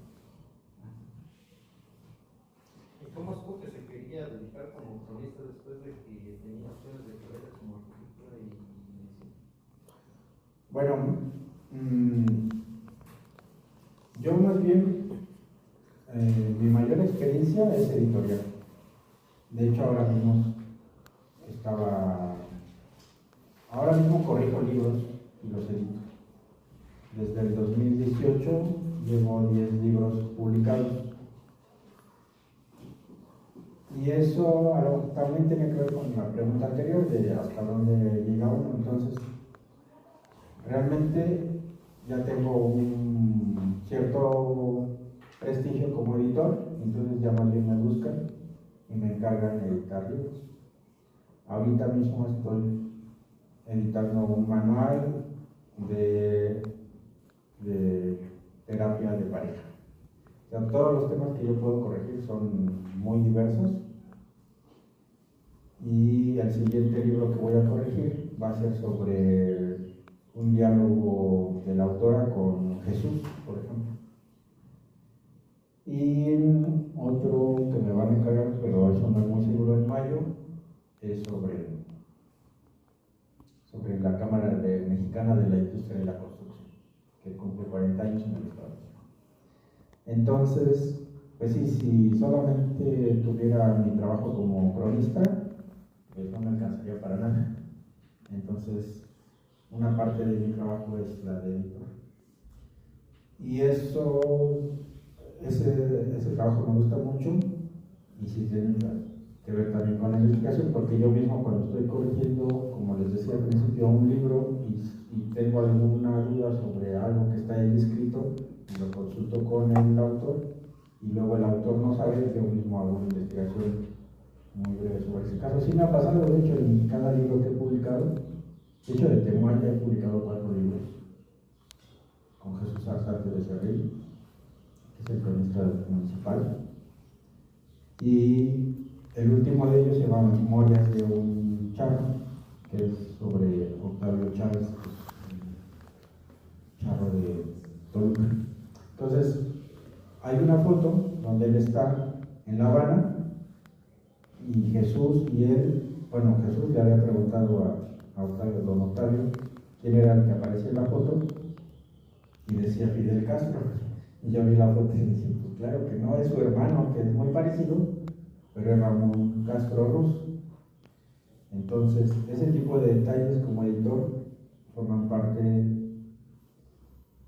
¿Y cómo supo que se quería dedicar como cronista después de que tenía opciones de carrera como arquitectura y medicina? Bueno, yo más bien, mi mayor experiencia es editorial. De hecho, ahora mismo corrijo libros y los edito. Desde el 2018 llevo 10 libros publicados. Y eso también tiene que ver con la pregunta anterior de hasta dónde llega uno. Entonces, realmente ya tengo un cierto prestigio como editor, entonces ya más bien me buscan y me encargan de editar libros. Ahorita mismo estoy editando un manual de terapia de pareja. O sea, todos los temas que yo puedo corregir son muy diversos. Y el siguiente libro que voy a corregir va a ser sobre un diálogo de la autora con Jesús, por ejemplo. Y otro que me van a encargar, pero eso no es muy seguro, en mayo, es sobre la Cámara Mexicana de la Industria de la Construcción, que cumple 40 años en el estado. Entonces, pues sí, si solamente tuviera mi trabajo como cronista, pues no me alcanzaría para nada. Entonces, una parte de mi trabajo es la de editor. Y ese trabajo me gusta mucho y sí tiene que ver también con la investigación, porque yo mismo cuando estoy corrigiendo, como les decía al principio, un libro y tengo alguna duda sobre algo que está ahí escrito, lo consulto con el autor y luego el autor no sabe, yo mismo hago una investigación muy breve sobre ese caso. Sí me ha pasado, de hecho, en cada libro que he publicado, de hecho, de Temuán ya he publicado 4 libros con Jesús Arzate de Cerril, que es el cronista municipal, y el último de ellos se llama Memorias de un charro, que es sobre Octavio Chávez, charro de Toluca. Entonces, hay una foto donde él está en La Habana y Jesús y él, bueno, Jesús le había preguntado a Octavio, don Octavio, quién era el que aparecía en la foto y decía Fidel Castro. Y yo vi la foto y dije, pues claro que no, es su hermano, que es muy parecido, pero es Ramón Castro Ruz. Entonces, ese tipo de detalles como editor forman parte de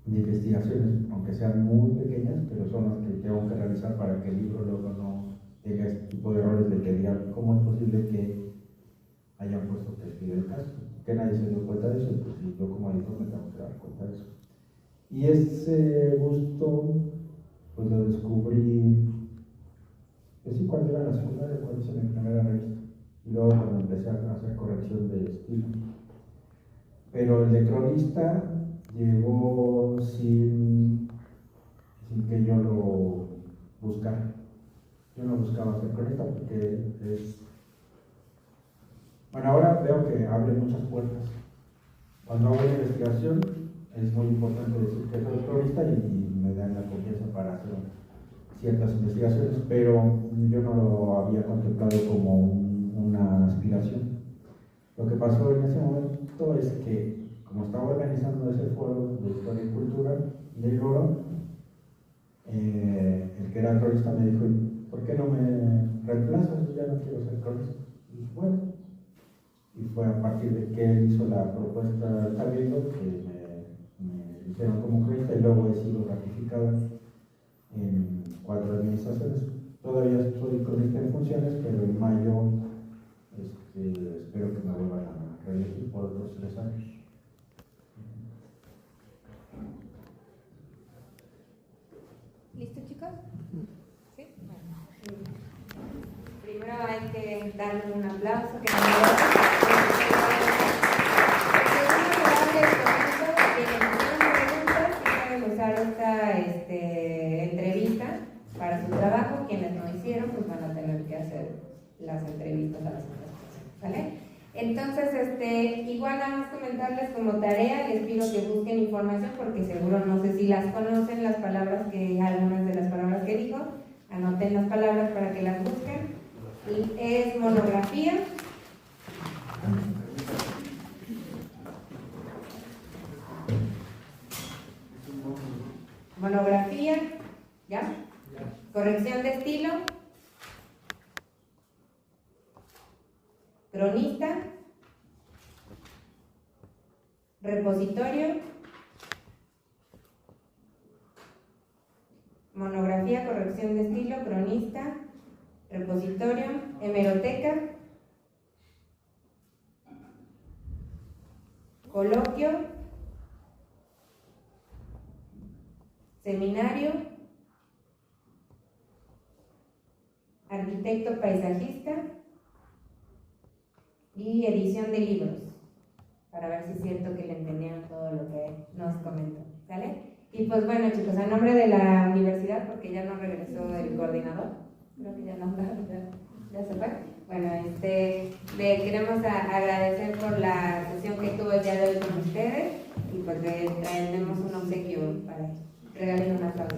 investigaciones, aunque sean muy pequeñas, pero son las que tengo que realizar para que el libro luego no tenga este tipo de errores de que digan cómo es posible que hayan puesto que es Fidel Castro, que nadie se dio cuenta de eso, pues si yo como editor me tengo que dar cuenta de eso. Y ese gusto, pues lo descubrí, pues sí, cuando iba a la secundaria, cuando hice mi primera revista, y luego cuando empecé a hacer corrección de estilo. Pero el de cronista llegó sin que yo lo buscara. Yo no buscaba ser cronista porque bueno, ahora veo que abre muchas puertas. Cuando hago una investigación es muy importante decir que soy cronista y me dan la confianza para hacer ciertas investigaciones, pero yo no lo había contemplado como una aspiración. Lo que pasó en ese momento es que, como estaba organizando ese foro de historia y cultura del Oro, el que era cronista me dijo, ¿por qué no me reemplazas? Yo ya no quiero ser cronista. Y bueno, y fue a partir de que él hizo la propuesta al Cabildo que me eligieron como cronista y luego he sido ratificado en 4 administraciones. Todavía soy cronista en funciones, pero en mayo espero que me vuelvan a reelegir por otros 3 años. ¿Listo, chicos? ¿Sí? Bueno. Primero hay que darle un aplauso. Que quienes usar esta entrevista para su trabajo. Quienes no hicieron, pues van a tener que hacer las entrevistas a las otras personas, ¿vale? Entonces, igual nada más comentarles como tarea, les pido que busquen información porque seguro no sé si las conocen, las palabras algunas de las palabras que dijo, anoten las palabras para que las busquen. Y es monografía, ¿ya? Corrección de estilo, cronista, repositorio, monografía, corrección de estilo, cronista, repositorio, hemeroteca, coloquio, seminario, arquitecto paisajista y edición de libros, para ver si es cierto que le entendieron todo lo que nos comentó, ¿sale? Y pues bueno, chicos, a nombre de la universidad, porque ya no regresó el coordinador, creo que ya no, ya se fue. Bueno, le queremos agradecer por la sesión que tuvo el día de hoy con ustedes y pues le traemos un obsequio para regalar una aplauso.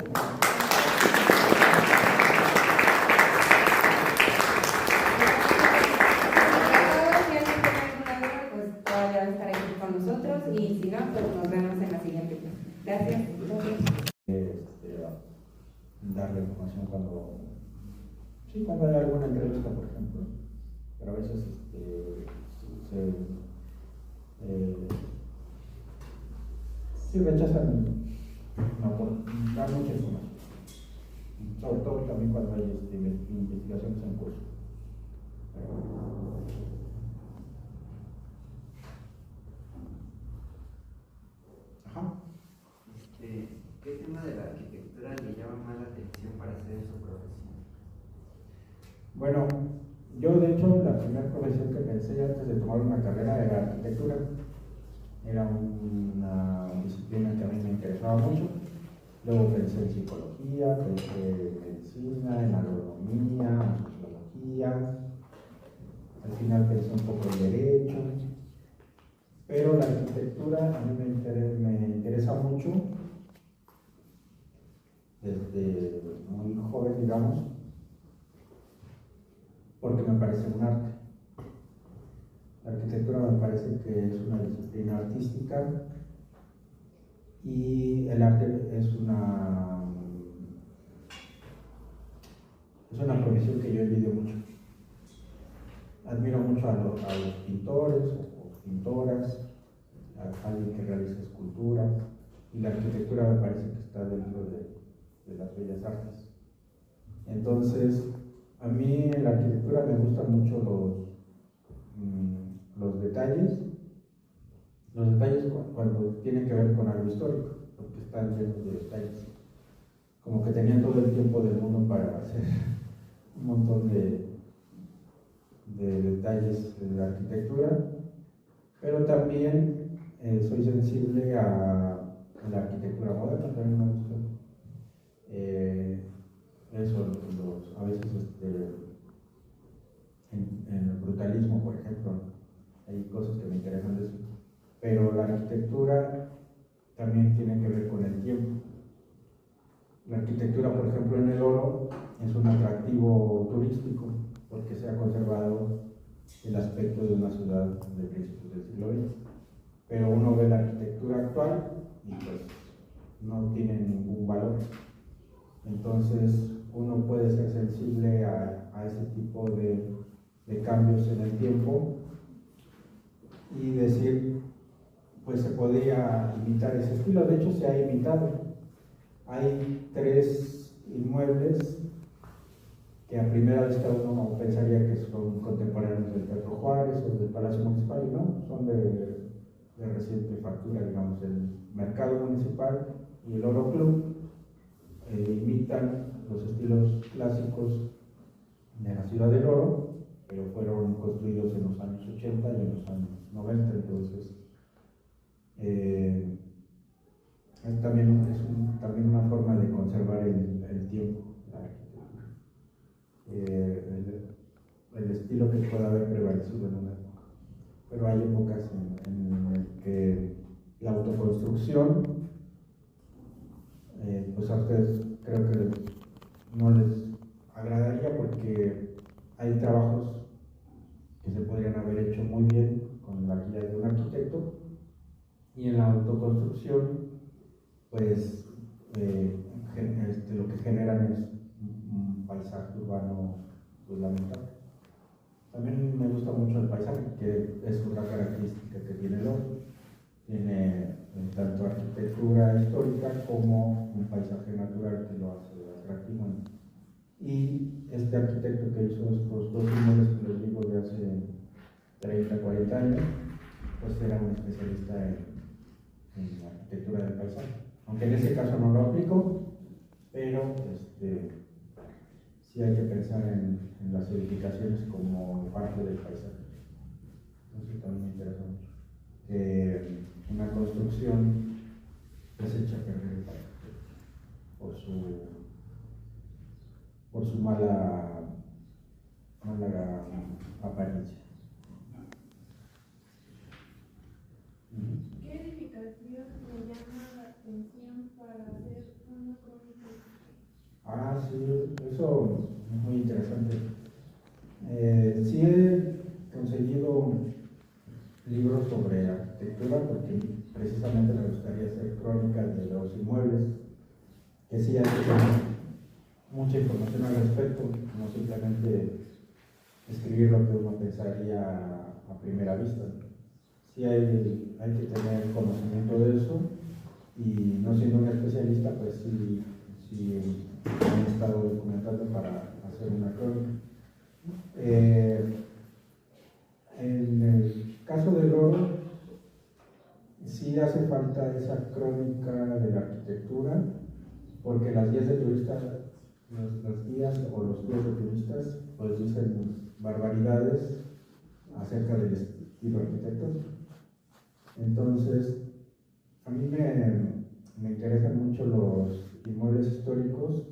Pues todavía va a estar aquí con nosotros y si no, pues nos vemos en la siguiente clase. Gracias. Darle información cuando hay alguna entrevista, por ejemplo, pero a veces sí rechazan dar mucha información, sobre todo también cuando hay investigaciones en curso. Ajá. ¿Qué tema de la arquitectura le llama más la atención para hacer su profesión? Bueno, yo de hecho la primera profesión que pensé antes de tomar una carrera era arquitectura. Era una disciplina que a mí me interesaba mucho. Luego pensé en psicología, pensé en medicina, en agronomía, en sociología. Al final pensé un poco en derecho. Pero la arquitectura a mí me interesa mucho desde muy joven, digamos, porque me parece un arte. La arquitectura me parece que es una disciplina artística y el arte es una profesión que yo envidio mucho. Admiro mucho a los pintores o pintoras, a alguien que realiza esculturas, y la arquitectura me parece que está dentro de las bellas artes. Entonces, a mí en la arquitectura me gustan mucho los detalles cuando tienen que ver con algo histórico, porque están llenos de detalles. Como que tenían todo el tiempo del mundo para hacer un montón de detalles de la arquitectura, pero también soy sensible a la arquitectura moderna, también me gusta. A veces en el brutalismo, por ejemplo, hay cosas que me interesan de eso. Pero la arquitectura también tiene que ver con el tiempo. La arquitectura, por ejemplo, en el Oro es un atractivo turístico porque se ha conservado el aspecto de una ciudad de principios del siglo XX. Pero uno ve la arquitectura actual y pues no tiene ningún valor. Entonces uno puede ser sensible a ese tipo de cambios en el tiempo y decir, pues se podría imitar ese estilo. De hecho se ha imitado. Hay 3 inmuebles que a primera vista uno pensaría que son contemporáneos del Teatro Juárez o del Palacio Municipal, y no, son de reciente factura, digamos. El Mercado Municipal y el Oro Club imitan los estilos clásicos de la Ciudad del Oro, pero fueron construidos en los años 80 y en los años 90, entonces es también una forma de conservar el tiempo, la arquitectura, el estilo que pueda haber prevalecido en una época. Pero hay épocas en las que la autoconstrucción, pues a ustedes creo que no les agradaría porque hay trabajos que se podrían haber hecho muy bien con la guía de un arquitecto, y en la autoconstrucción pues lo que generan es un paisaje urbano pues lamentable. También me gusta mucho el paisaje, que es otra característica que tiene el Oro. Tiene tanto arquitectura histórica como un paisaje natural que lo hace atractivo. Y este arquitecto que hizo estos 2 inmuebles que les digo de hace 30, 40 años, pues era un especialista en la arquitectura del paisaje. Aunque en ese caso no lo aplico, pero sí hay que pensar en las edificaciones como parte del paisaje. Eso también me interesa mucho. Que una construcción es hecha a perder el paisaje por su mala apariencia. ¿Qué edificación le llama la atención para hacer una crónica? Ah, sí, eso es muy interesante. Sí he conseguido libros sobre arquitectura porque precisamente me gustaría hacer crónicas de los inmuebles, que sí hay que tener mucha información al respecto, no simplemente escribir lo que uno pensaría a primera vista. Sí hay que tener conocimiento de eso, y no siendo un especialista, pues sí he estado documentando para hacer una crónica. En el caso del Oro, sí hace falta esa crónica de la arquitectura, porque las guías de turistas, las guías o los guías de turistas, pues dicen barbaridades acerca del estilo arquitectónico. Entonces, a mí me interesan mucho los inmuebles históricos,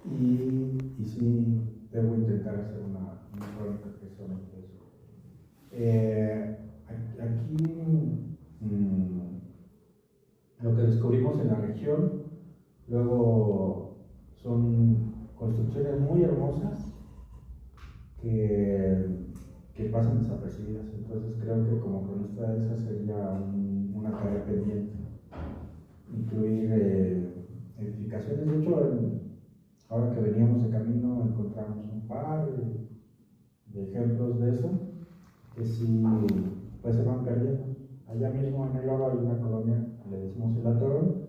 y sí debo intentar hacer una crónica que solamente eso. Aquí lo que descubrimos en la región, luego son construcciones muy hermosas que pasan desapercibidas. Entonces creo que como cronista esa sería una tarea pendiente, incluir edificaciones. De hecho, ahora que veníamos de camino encontramos un par de ejemplos de eso que sí pues se van perdiendo. Allá mismo en el Oro hay una colonia que le decimos el Atorón,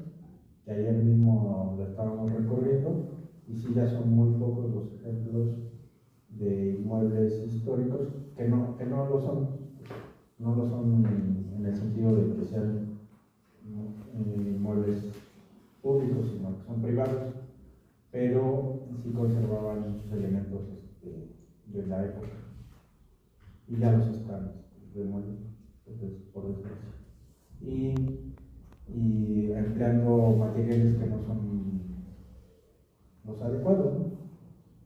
que ayer mismo la estábamos recorriendo, y sí ya son muy pocos los ejemplos de inmuebles históricos que no lo son en el sentido de que sean inmuebles públicos, sino que son privados, pero sí conservaban muchos elementos de la época, y ya los están demoliendo, por desgracia, y empleando materiales que no son los adecuados, ¿no?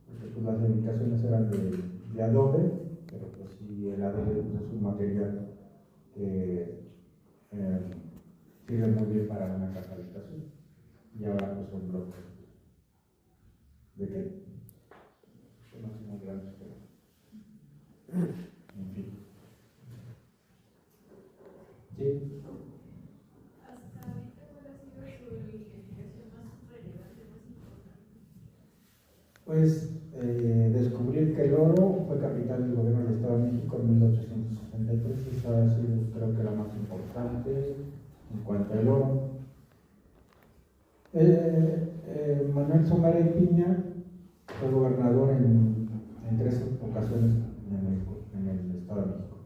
Porque pues, las edificaciones eran de adobe, pero pues sí, el adobe pues, es un material que sirve muy bien para una casa habitación. y ahora pues son bloques. ¿De qué? Son así muy grandes, pero en fin. Sí. Hasta ahorita, ¿cuál ha sido su investigación más relevante, más importante? Pues descubrir que el oro fue capital del gobierno del Estado de México en 1863, esa ha sido creo que la más importante en cuanto al oro. Manuel Somera y Piña fue gobernador en 3 ocasiones en el Estado de México.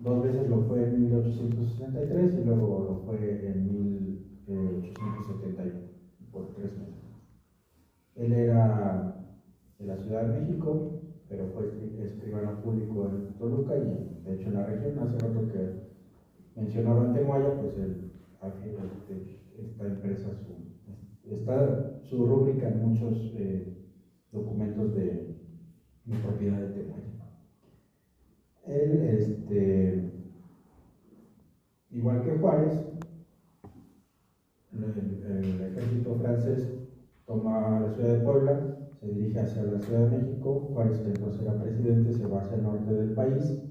2 veces lo fue en 1863 y luego lo fue en 1871, por 3 meses. Él era de la Ciudad de México, pero fue escribano público en Toluca y de hecho en la región. Hace rato que mencionaba Antemoya, pues esta empresa, está su rúbrica en muchos documentos de propiedad de Temoya. Él, igual que Juárez, el ejército francés toma la ciudad de Puebla, se dirige hacia la Ciudad de México. Juárez, que entonces era presidente, se va hacia el norte del país.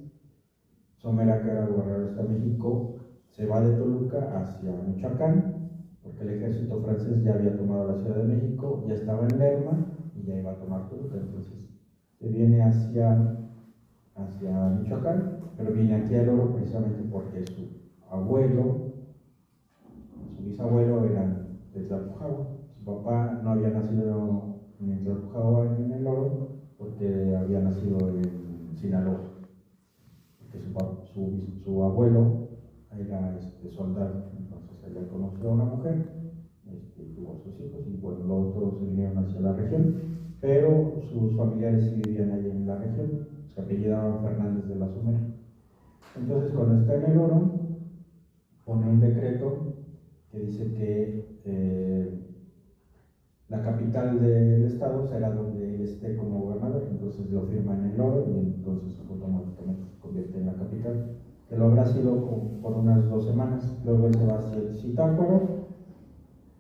Somera, que era gobernador del Estado de México, se va de Toluca hacia Michoacán, porque el ejército francés ya había tomado la Ciudad de México, ya estaba en Lerma y ya iba a tomar Toluca. Entonces se viene hacia Michoacán, pero viene aquí al oro precisamente porque su bisabuelo era de Tlalpujahua. Su papá no había nacido en Tlalpujahua en el oro, porque había nacido en Sinaloa, porque su abuelo era soldado. Entonces ella conoció a una mujer, tuvo sus hijos y bueno, luego todos se vinieron hacia la región, pero sus familiares sí vivían ahí en la región, se apellidaban Fernández de la Somera. Entonces cuando está en el oro, pone un decreto que dice que la capital del estado será donde él esté como gobernador. Entonces lo firma en el oro y entonces automáticamente se convierte en la capital, que lo habrá sido por unas 2 semanas. Luego él se va hacia Zitácuaro,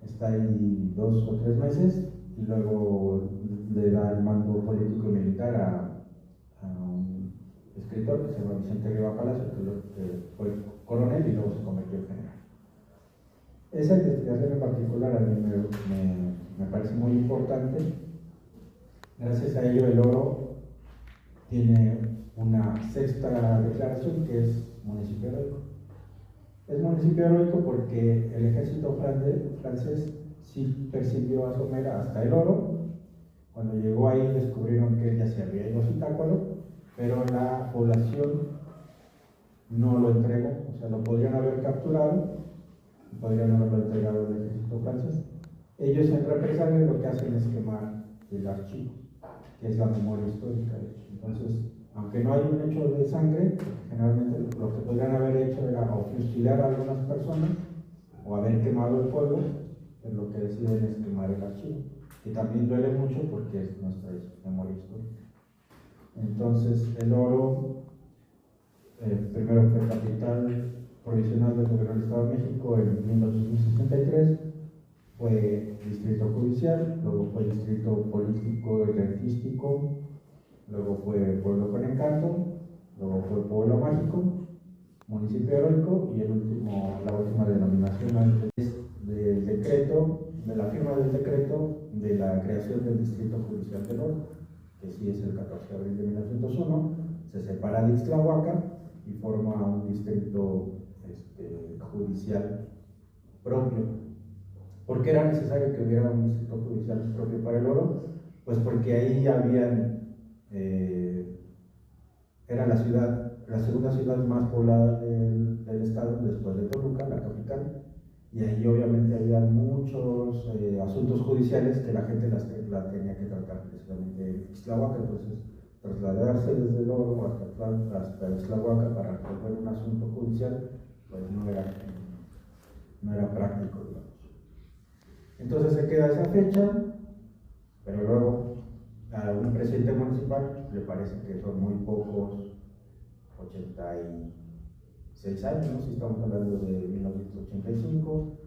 está ahí 2 o 3 meses y luego le da el mando político y militar a un escritor que se llama Vicente Riva Palacio, que fue coronel y luego se convirtió en general. Esa investigación en particular a mí me parece muy importante. Gracias a ello el oro tiene una 6ª declaración, que es municipio heroico. Es municipio heroico porque el ejército francés sí persiguió a Somera hasta el oro. Cuando llegó ahí descubrieron que ella se había ido a Zitácuaro, pero la población no lo entregó. O sea, lo podrían haber capturado, podrían haberlo entregado al ejército francés. Ellos en represalia lo que hacen es quemar el archivo, que es la memoria histórica, de hecho. Entonces, aunque no hay un hecho de sangre, generalmente lo que podrían haber hecho era o fusilar a algunas personas o haber quemado el pueblo, pero lo que deciden es quemar el archivo, que también duele mucho porque es nuestra memoria histórica. Entonces, el oro primero fue capital provisional del gobierno del Estado de México en 1863, fue distrito judicial, luego fue distrito político y rentístico, luego fue pueblo con encanto, luego fue pueblo mágico, municipio heroico y la última denominación es del decreto, de la firma del decreto de la creación del distrito judicial del oro, que sí es el 14 de abril de 1901, se separa de Ixtlahuaca y forma un distrito judicial propio. ¿Por qué era necesario que hubiera un distrito judicial propio para el oro? Pues porque ahí era la segunda ciudad más poblada del estado después de Toluca, la capital, y ahí obviamente había muchos asuntos judiciales que la gente la tenía que tratar precisamente en Ixtlahuaca. Entonces trasladarse desde el oro hasta Ixtlahuaca para resolver un asunto judicial pues no era práctico, digamos. Entonces se queda esa fecha, pero luego a un presidente municipal le parece que son muy pocos, 86 años, ¿no? Si estamos hablando de 1985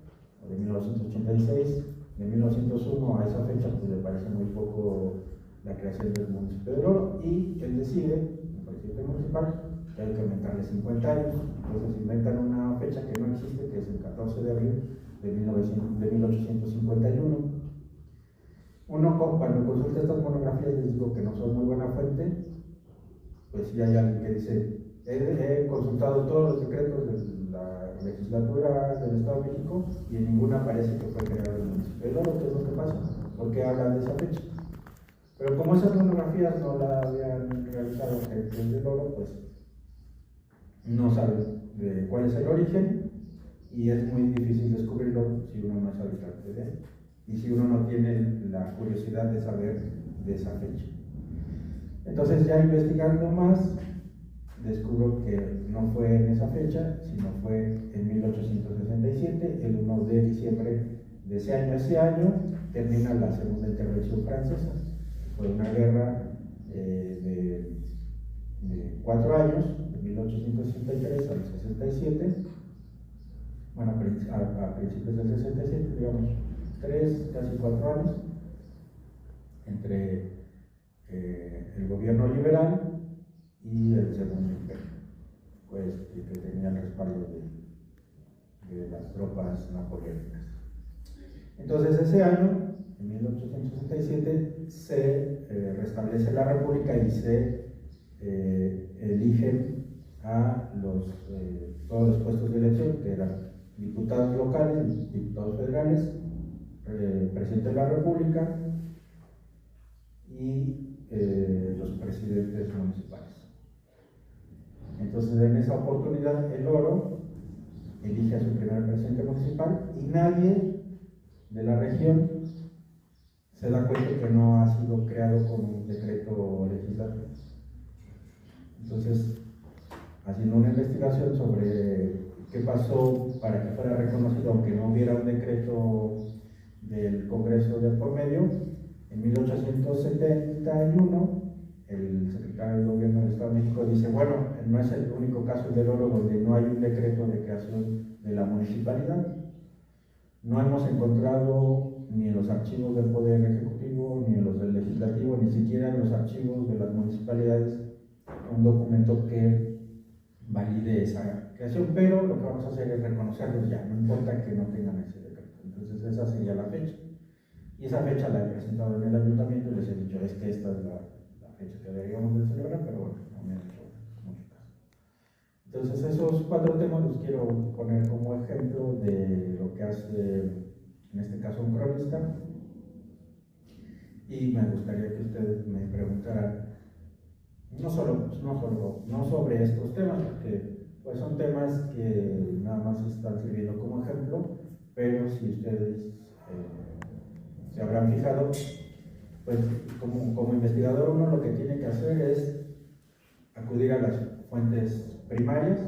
o de 1986, de 1901 a esa fecha, pues le parece muy poco la creación del municipio del Oro, y él decide, el presidente municipal, que hay que aumentarle 50 años. Entonces inventan una fecha que no existe, que es el 14 de abril de 1851. Cuando consulta estas monografías, les digo que no son muy buena fuente. Pues sí hay alguien que dice, he consultado todos los decretos de la legislatura del Estado de México y en ninguna aparece que fue creado el municipio del Oro. ¿Qué es lo que pasa? ¿Por qué hablan de esa fecha? Pero como esas monografías no la habían realizado gente del Oro, pues no saben de cuál es el origen, y es muy difícil descubrirlo si uno no es habitante de él y si uno no tiene la curiosidad de saber de esa fecha. Entonces, ya investigando más, descubro que no fue en esa fecha, sino fue en 1867, el 1 de diciembre de ese año. Ese año termina la segunda intervención francesa. Fue una guerra de 4 años, de 1863 al 67, bueno, a principios del 67, digamos, 3, casi 4 años, entre el gobierno liberal y el Segundo Imperio, pues, que tenía el respaldo de las tropas napoleónicas. Entonces, ese año, en 1867, se restablece la República y se eligen a todos los puestos de elección, que eran diputados locales, diputados federales, presidente de la República y los presidentes municipales. Entonces, en esa oportunidad, el Oro elige a su primer presidente municipal y nadie de la región se da cuenta que no ha sido creado con un decreto legislativo. Entonces, haciendo una investigación sobre qué pasó para que fuera reconocido, aunque no hubiera un decreto del Congreso de por medio, en 1871 el secretario del Gobierno del Estado de México dice, bueno, no es el único caso del Oro donde no hay un decreto de creación de la municipalidad. No hemos encontrado ni en los archivos del Poder Ejecutivo, ni en los del Legislativo, ni siquiera en los archivos de las municipalidades, un documento que valide esa creación, pero lo que vamos a hacer es reconocerlos ya, no importa que no tengan ese decreto. Entonces, esa sería la fecha. Y esa fecha la he presentado en el ayuntamiento y les he dicho, es que esta es la fecha que deberíamos de celebrar, pero bueno, no me han hecho mucho caso. Entonces, esos 4 temas los quiero poner como ejemplo de lo que hace, en este caso, un cronista. Y me gustaría que ustedes me preguntaran, no sobre estos temas, porque pues son temas que nada más están sirviendo como ejemplo, pero si ustedes se habrán fijado, pues como investigador uno lo que tiene que hacer es acudir a las fuentes primarias,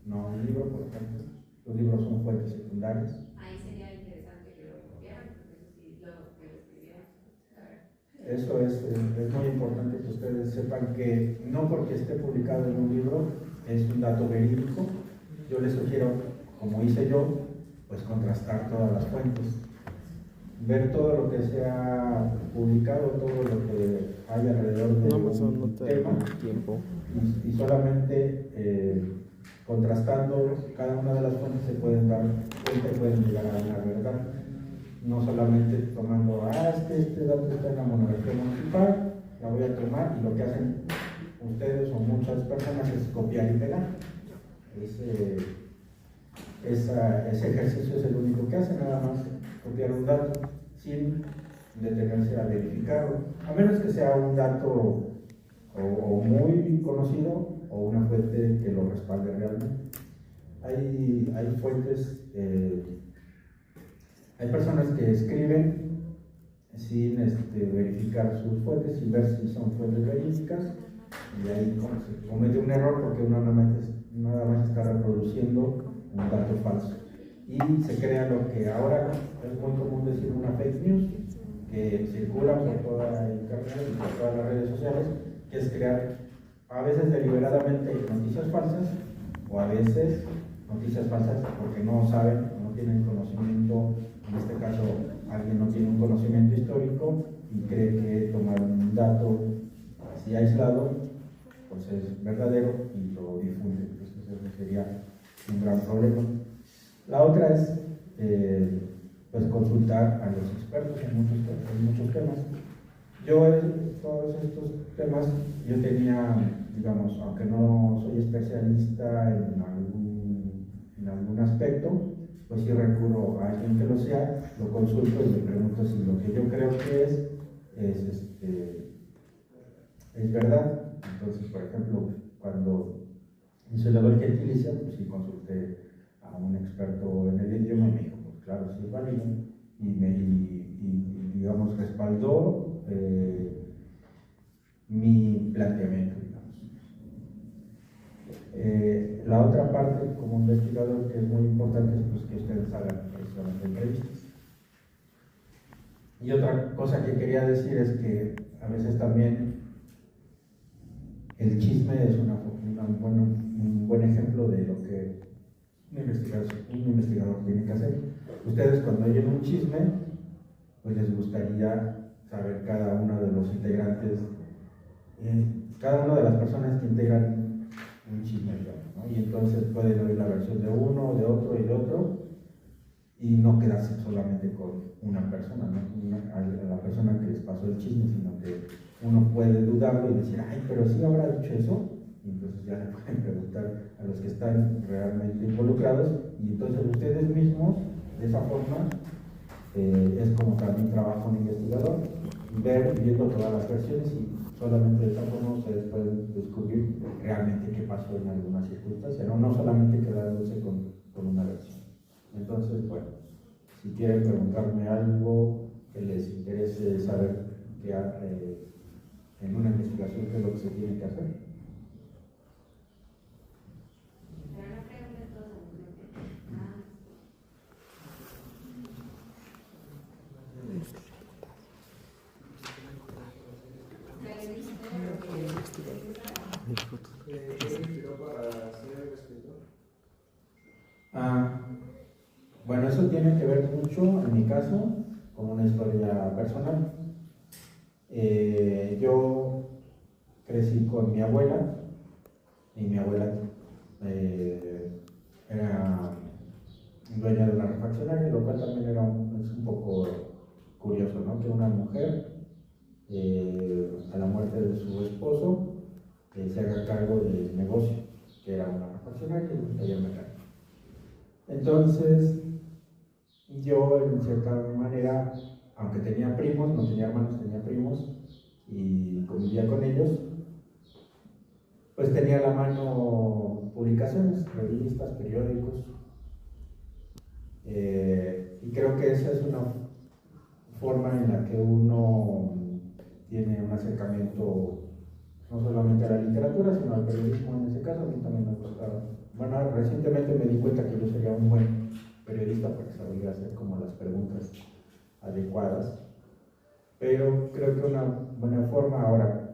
no un libro, por ejemplo. Los libros son fuentes secundarias. Ahí sería interesante que lo copiaran, porque eso sí, lo que lo escribieron. Eso es muy importante que ustedes sepan que no porque esté publicado en un libro es un dato verídico. Yo les sugiero, como hice yo, pues contrastar todas las fuentes, ver todo lo que se ha publicado, todo lo que hay alrededor de un tema, y solamente contrastando cada una de las fuentes se pueden dar cuenta y pueden llegar a una verdad. No solamente tomando, este dato está en la monografía municipal, la voy a tomar, y lo que hacen ustedes o muchas personas es copiar y pegar. Ese ejercicio es el único que hacen, nada más copiar un dato sin detenerse a verificarlo, a menos que sea un dato o muy conocido o una fuente que lo respalde realmente. Hay fuentes, hay personas que escriben sin verificar sus fuentes, sin ver si son fuentes verídicas, y ahí se comete un error porque uno nada más está reproduciendo un dato falso y se crea lo que ahora es muy común decir, una fake news, que circula por toda internet y por todas las redes sociales, que es crear a veces deliberadamente noticias falsas, o a veces noticias falsas porque no saben, no tienen conocimiento, en este caso alguien no tiene un conocimiento histórico y cree que tomar un dato así aislado pues es verdadero y lo difunde. Entonces ese sería un gran problema. La otra es pues consultar a los expertos en muchos temas. Yo en todos estos temas, yo tenía, digamos, aunque no soy especialista en algún aspecto, pues sí recurro a alguien que lo sea, lo consulto y le pregunto si lo que yo creo que es verdad. Entonces, por ejemplo, cuando hice la ley gentilicia, pues sí consulté a un experto en el idioma y me dijo, pues claro, sí es válido, y digamos, respaldó mi planteamiento, digamos. La otra parte, como investigador, que es muy importante, es pues, que ustedes hagan precisamente entrevistas. Y otra cosa que quería decir es que a veces también el chisme es un buen ejemplo de lo que un investigador tiene que hacer. Ustedes cuando oyen un chisme, pues les gustaría saber cada uno de los integrantes, cada una de las personas que integran un chisme, ¿no? Y entonces pueden oír la versión de uno, de otro y de otro, y no quedarse solamente con una persona, ¿no? A la persona que les pasó el chisme, sino que uno puede dudarlo y decir, ay, pero sí habrá dicho eso, y entonces ya le pueden preguntar a los que están realmente involucrados, y entonces ustedes mismos, de esa forma, es como también trabaja un investigador, viendo todas las versiones, y solamente de esa forma ustedes pueden descubrir realmente qué pasó en alguna circunstancia, no solamente quedándose con una versión. Entonces, bueno, si quieren preguntarme algo que les interese saber en una investigación qué es lo que se tiene que hacer. Bueno, eso tiene que ver mucho, en mi caso, con una historia personal. Yo crecí con mi abuela, y mi abuela era dueña de una refaccionaria, lo cual también es un poco curioso, ¿no? Que una mujer, a la muerte de su esposo, se haga cargo del negocio, que era una refaccionaria y un taller mecánico. Entonces, yo en cierta manera, aunque tenía primos, no tenía hermanos, tenía primos, y convivía con ellos, pues tenía a la mano publicaciones, revistas, periódicos, y creo que esa es una forma en la que uno tiene un acercamiento no solamente a la literatura, sino al periodismo en ese caso. A mí también me gustaba. Bueno, recientemente me di cuenta que yo sería un buen periodista porque sabría hacer como las preguntas adecuadas, pero creo que una buena forma ahora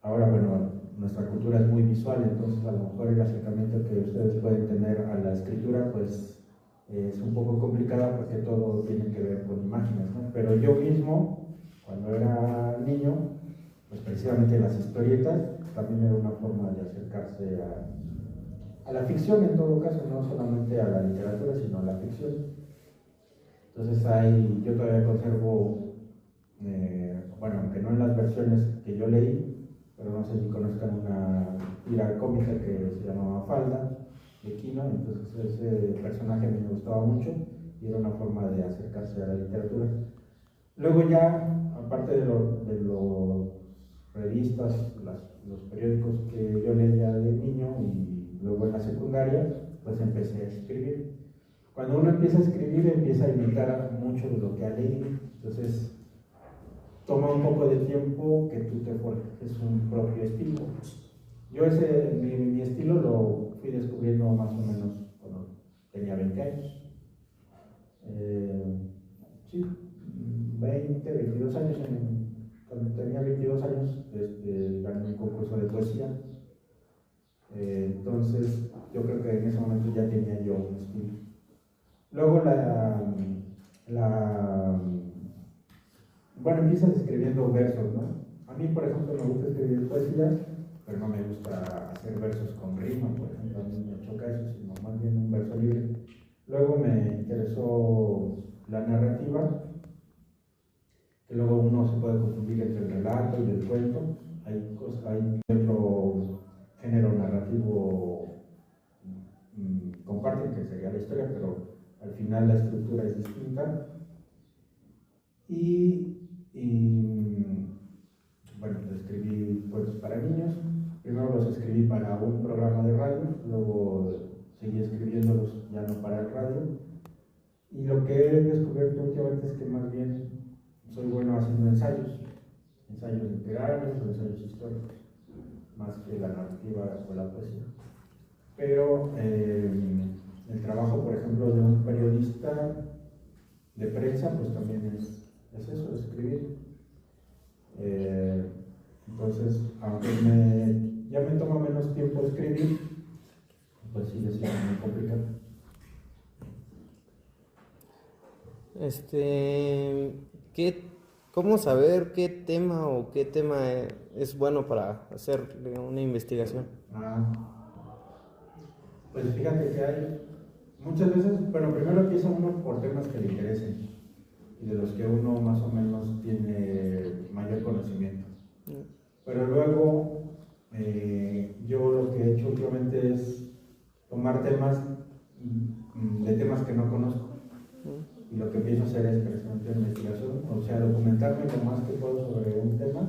bueno, nuestra cultura es muy visual, entonces a lo mejor el acercamiento que ustedes pueden tener a la escritura pues es un poco complicada porque todo tiene que ver con imágenes, ¿no? Pero yo mismo, cuando era niño, pues precisamente las historietas también era una forma de acercarse a la ficción, en todo caso, no solamente a la literatura, sino a la ficción. Entonces yo todavía conservo, bueno, aunque no en las versiones que yo leí, pero no sé si conozcan una tira cómica que se llamaba Falda, de Kino. Entonces ese personaje a mí me gustaba mucho y era una forma de acercarse a la literatura. Luego ya, aparte de los revistas, los periódicos que yo leía de niño y luego en la secundaria, pues empecé a escribir. Cuando uno empieza a escribir, empieza a imitar mucho de lo que ha leído, entonces toma un poco de tiempo que tú te forjes un propio estilo. Yo mi estilo lo fui descubriendo más o menos cuando tenía 20 años. Sí, 22 años. Cuando tenía 22 años gané un concurso de poesía. Entonces yo creo que en ese momento ya tenía yo un estilo. Luego bueno, empiezas escribiendo versos, ¿no? A mí, por ejemplo, me gusta escribir poesía, pero no me gusta hacer versos con rima, por ejemplo, a mí me choca eso, sino más bien un verso libre. Luego me interesó la narrativa, que luego uno se puede confundir entre el relato y el cuento. Hay otro género narrativo comparten, que sería la historia, pero al final la estructura es distinta. Bueno, escribí cuentos para niños. Primero los escribí para un programa de radio, luego seguí escribiéndolos ya no para el radio. Y lo que he descubierto últimamente es que más bien soy bueno haciendo ensayos literarios o ensayos históricos, más que la narrativa o la poesía. Pero el trabajo, por ejemplo, de un periodista de prensa, pues también es eso, escribir. Entonces, aunque ya me toma menos tiempo escribir, pues sigue siendo muy complicado. ¿Cómo saber qué tema o qué tema es bueno para hacer una investigación? Pues fíjate que hay muchas veces, bueno, primero empieza uno por temas que le interesen y de los que uno más o menos tiene mayor conocimiento. Pero luego yo lo que he hecho últimamente es tomar temas de temas que no conozco. Y lo que empiezo a hacer es precisamente investigación, o sea, documentarme lo más que puedo sobre un tema.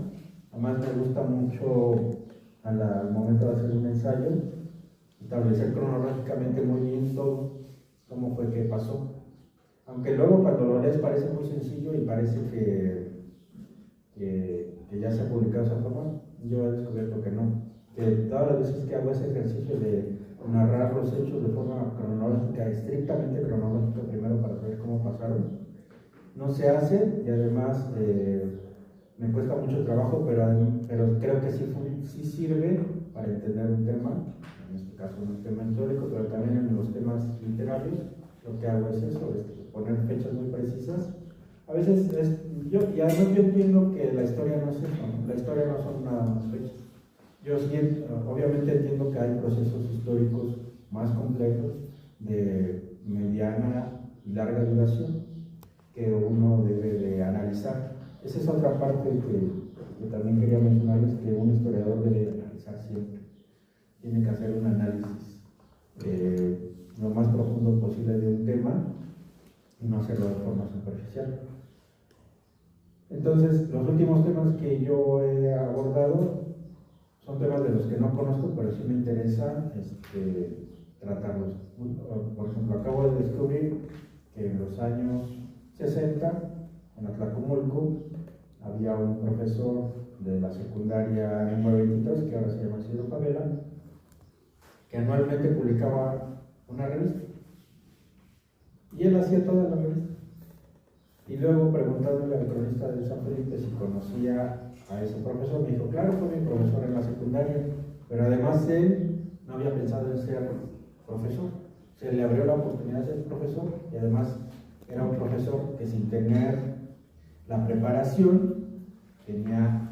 Además me gusta mucho al momento de hacer un ensayo establecer cronológicamente muy bien todo cómo fue que pasó. Aunque luego cuando lo lees parece muy sencillo y parece que ya se ha publicado esa forma, yo he descubierto que no. Que todas las veces que hago ese ejercicio de narrar los hechos de forma cronológica, estrictamente cronológica primero para saber cómo pasaron, no se hace y además me cuesta mucho trabajo, pero creo que sí sirve para entender un tema, en este caso un tema histórico, pero también en los temas literarios. Lo que hago es eso, poner fechas muy precisas. A veces yo entiendo que la historia no es eso, ¿no? La historia no son nada más fechas. Yo sí, obviamente entiendo que hay procesos históricos más complejos de mediana y larga duración que uno debe de analizar. Esa es otra parte que también quería mencionarles, que un historiador debe analizar siempre. Tiene que hacer un análisis lo más profundo posible de un tema y no hacerlo de forma superficial. Entonces, los últimos temas que yo he abordado son temas de los que no conozco, pero sí me interesa tratarlos. Por ejemplo, acabo de descubrir que en los años 60, en Atlacomulco, había un profesor de la secundaria número 23, que ahora se llama Isidro Favela, que anualmente publicaba una revista. Y él hacía toda la revista. Y luego, preguntándole al cronista de San Felipe si conocía a ese profesor, me dijo, claro, fue mi profesor en la secundaria, pero además él no había pensado en ser profesor. Se le abrió la oportunidad de ser profesor y además era un profesor que sin tener la preparación tenía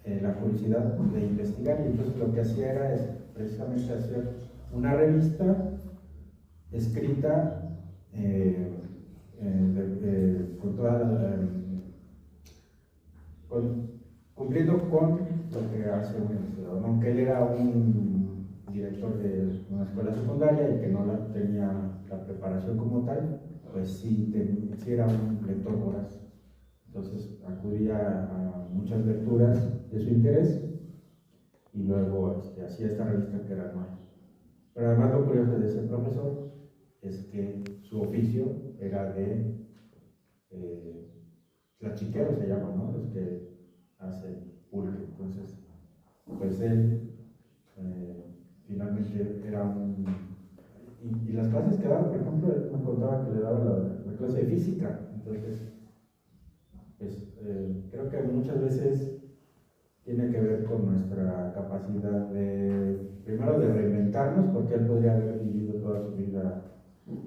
la curiosidad de investigar, y entonces lo que hacía era precisamente hacer una revista escrita con toda cumpliendo con lo que hace un investigador. Aunque él era un director de una escuela secundaria y que no tenía la preparación como tal, pues sí era un lector voraz. Entonces acudía a muchas lecturas de su interés y luego hacía esta revista que era anual. Pero además lo curioso de ese profesor es que su oficio era de tlachiqueros, se llaman, ¿no? Los que hacen pulque. Entonces, pues él finalmente era un... Y las clases que daba, por ejemplo, él me contaba que le daba la clase de física. Entonces, pues creo que muchas veces tiene que ver con nuestra capacidad primero de reinventarnos, porque él podría haber vivido toda su vida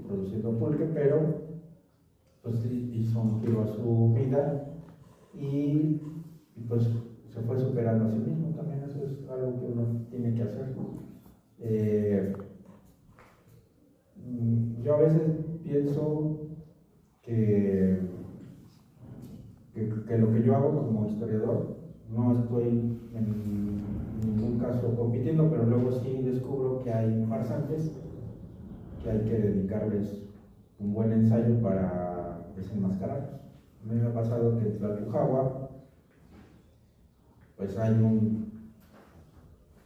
produciendo pulque, pero pues hizo un giro a su vida y pues se fue superando a sí mismo. También eso es algo que uno tiene que hacer. Yo a veces pienso que lo que yo hago como historiador, no estoy en ningún caso compitiendo, pero luego sí descubro que hay farsantes que hay que dedicarles un buen ensayo para desenmascararlos. A mí me ha pasado que en Tlalpujahua pues hay un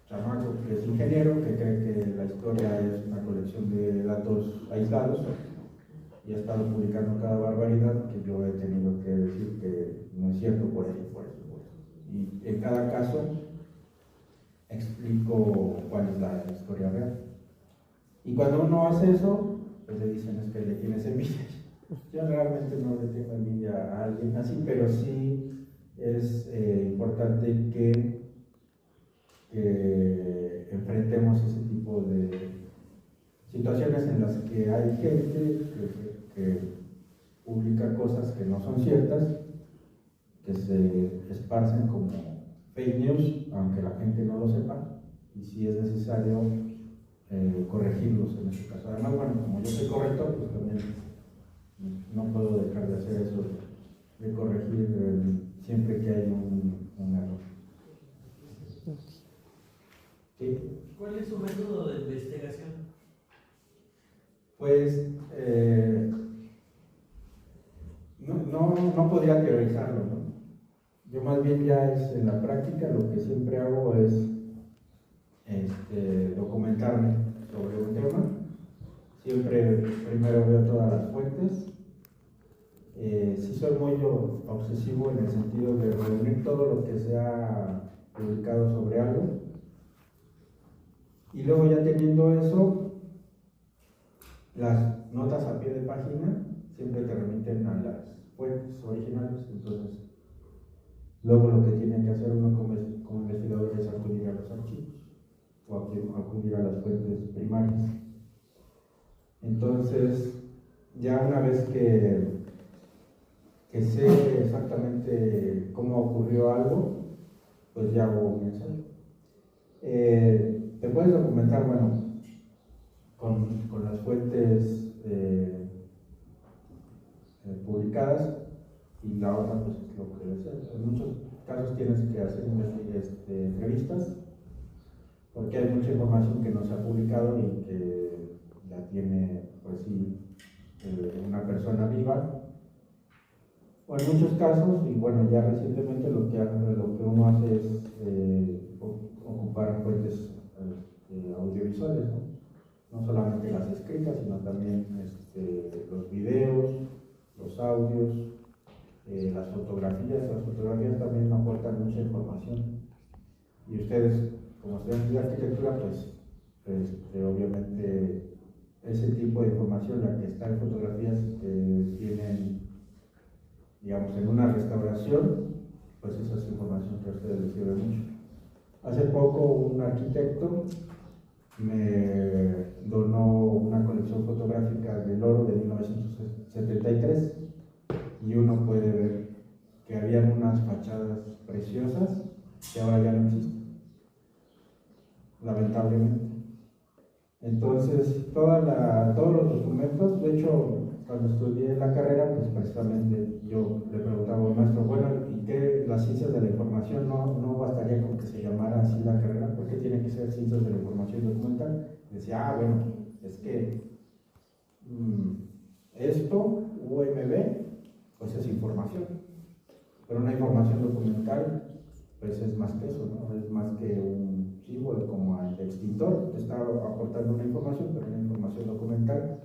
chamaco que es ingeniero, que cree que la historia es una colección de datos aislados y ha estado publicando cada barbaridad que yo he tenido que decir que no es cierto por eso, por eso, por eso. Y en cada caso explico cuál es la historia real. Y cuando uno hace eso, pues le dicen es que le tienes envidia. Yo realmente no le tengo envidia a alguien así, pero sí es importante que enfrentemos ese tipo de situaciones en las que hay gente que publica cosas que no son ciertas, que se esparcen como fake news, aunque la gente no lo sepa, y si es necesario corregirlos en este caso. Además, bueno, como yo soy corrector, pues también no puedo dejar de hacer eso, de corregir siempre que hay un error. ¿Sí? ¿Cuál es su método de investigación? Pues no podría teorizarlo, ¿no? Yo más bien ya es en la práctica, lo que siempre hago es documentarme sobre un tema. Siempre primero veo todas las fuentes. Sí soy muy obsesivo en el sentido de reunir todo lo que se ha publicado sobre algo. Y luego ya teniendo eso, las notas a pie de página siempre te remiten a las fuentes originales. Entonces, luego lo que tiene que hacer uno como investigador es acudir a los archivos o acudir a las fuentes primarias. Entonces, ya una vez que sé exactamente cómo ocurrió algo, pues ya hago un ensayo. Te puedes documentar, bueno, con las fuentes publicadas, y la otra pues es lo que decía. En muchos casos tienes que hacer entrevistas, porque hay mucha información que no se ha publicado y que la tiene, pues sí, una persona viva. O en muchos casos, y bueno, ya recientemente lo que uno hace es ocupar fuentes audiovisuales, ¿no? No solamente las escritas, sino también los videos, los audios, las fotografías. Las fotografías también aportan mucha información. Y ustedes, como estudiantes de arquitectura, pues obviamente ese tipo de información, la que está en fotografías que tienen, digamos, en una restauración, pues esa es información que a ustedes les sirve mucho. Hace poco un arquitecto me donó una colección fotográfica del oro de 1973 y uno puede ver que habían unas fachadas preciosas que ahora ya no existen, lamentablemente. Entonces, todos los documentos, de hecho, cuando estudié la carrera, pues precisamente yo le preguntaba al maestro, bueno, ¿y qué? Las ciencias de la información no bastaría con que se llamara así la carrera, ¿por qué tiene que ser ciencias de la información documental? Decía, bueno, es que esto, UMB, pues es información, pero una información documental, pues es más que eso, ¿no? Es más que un símbolo como el extintor, te está aportando una información, pero una información documental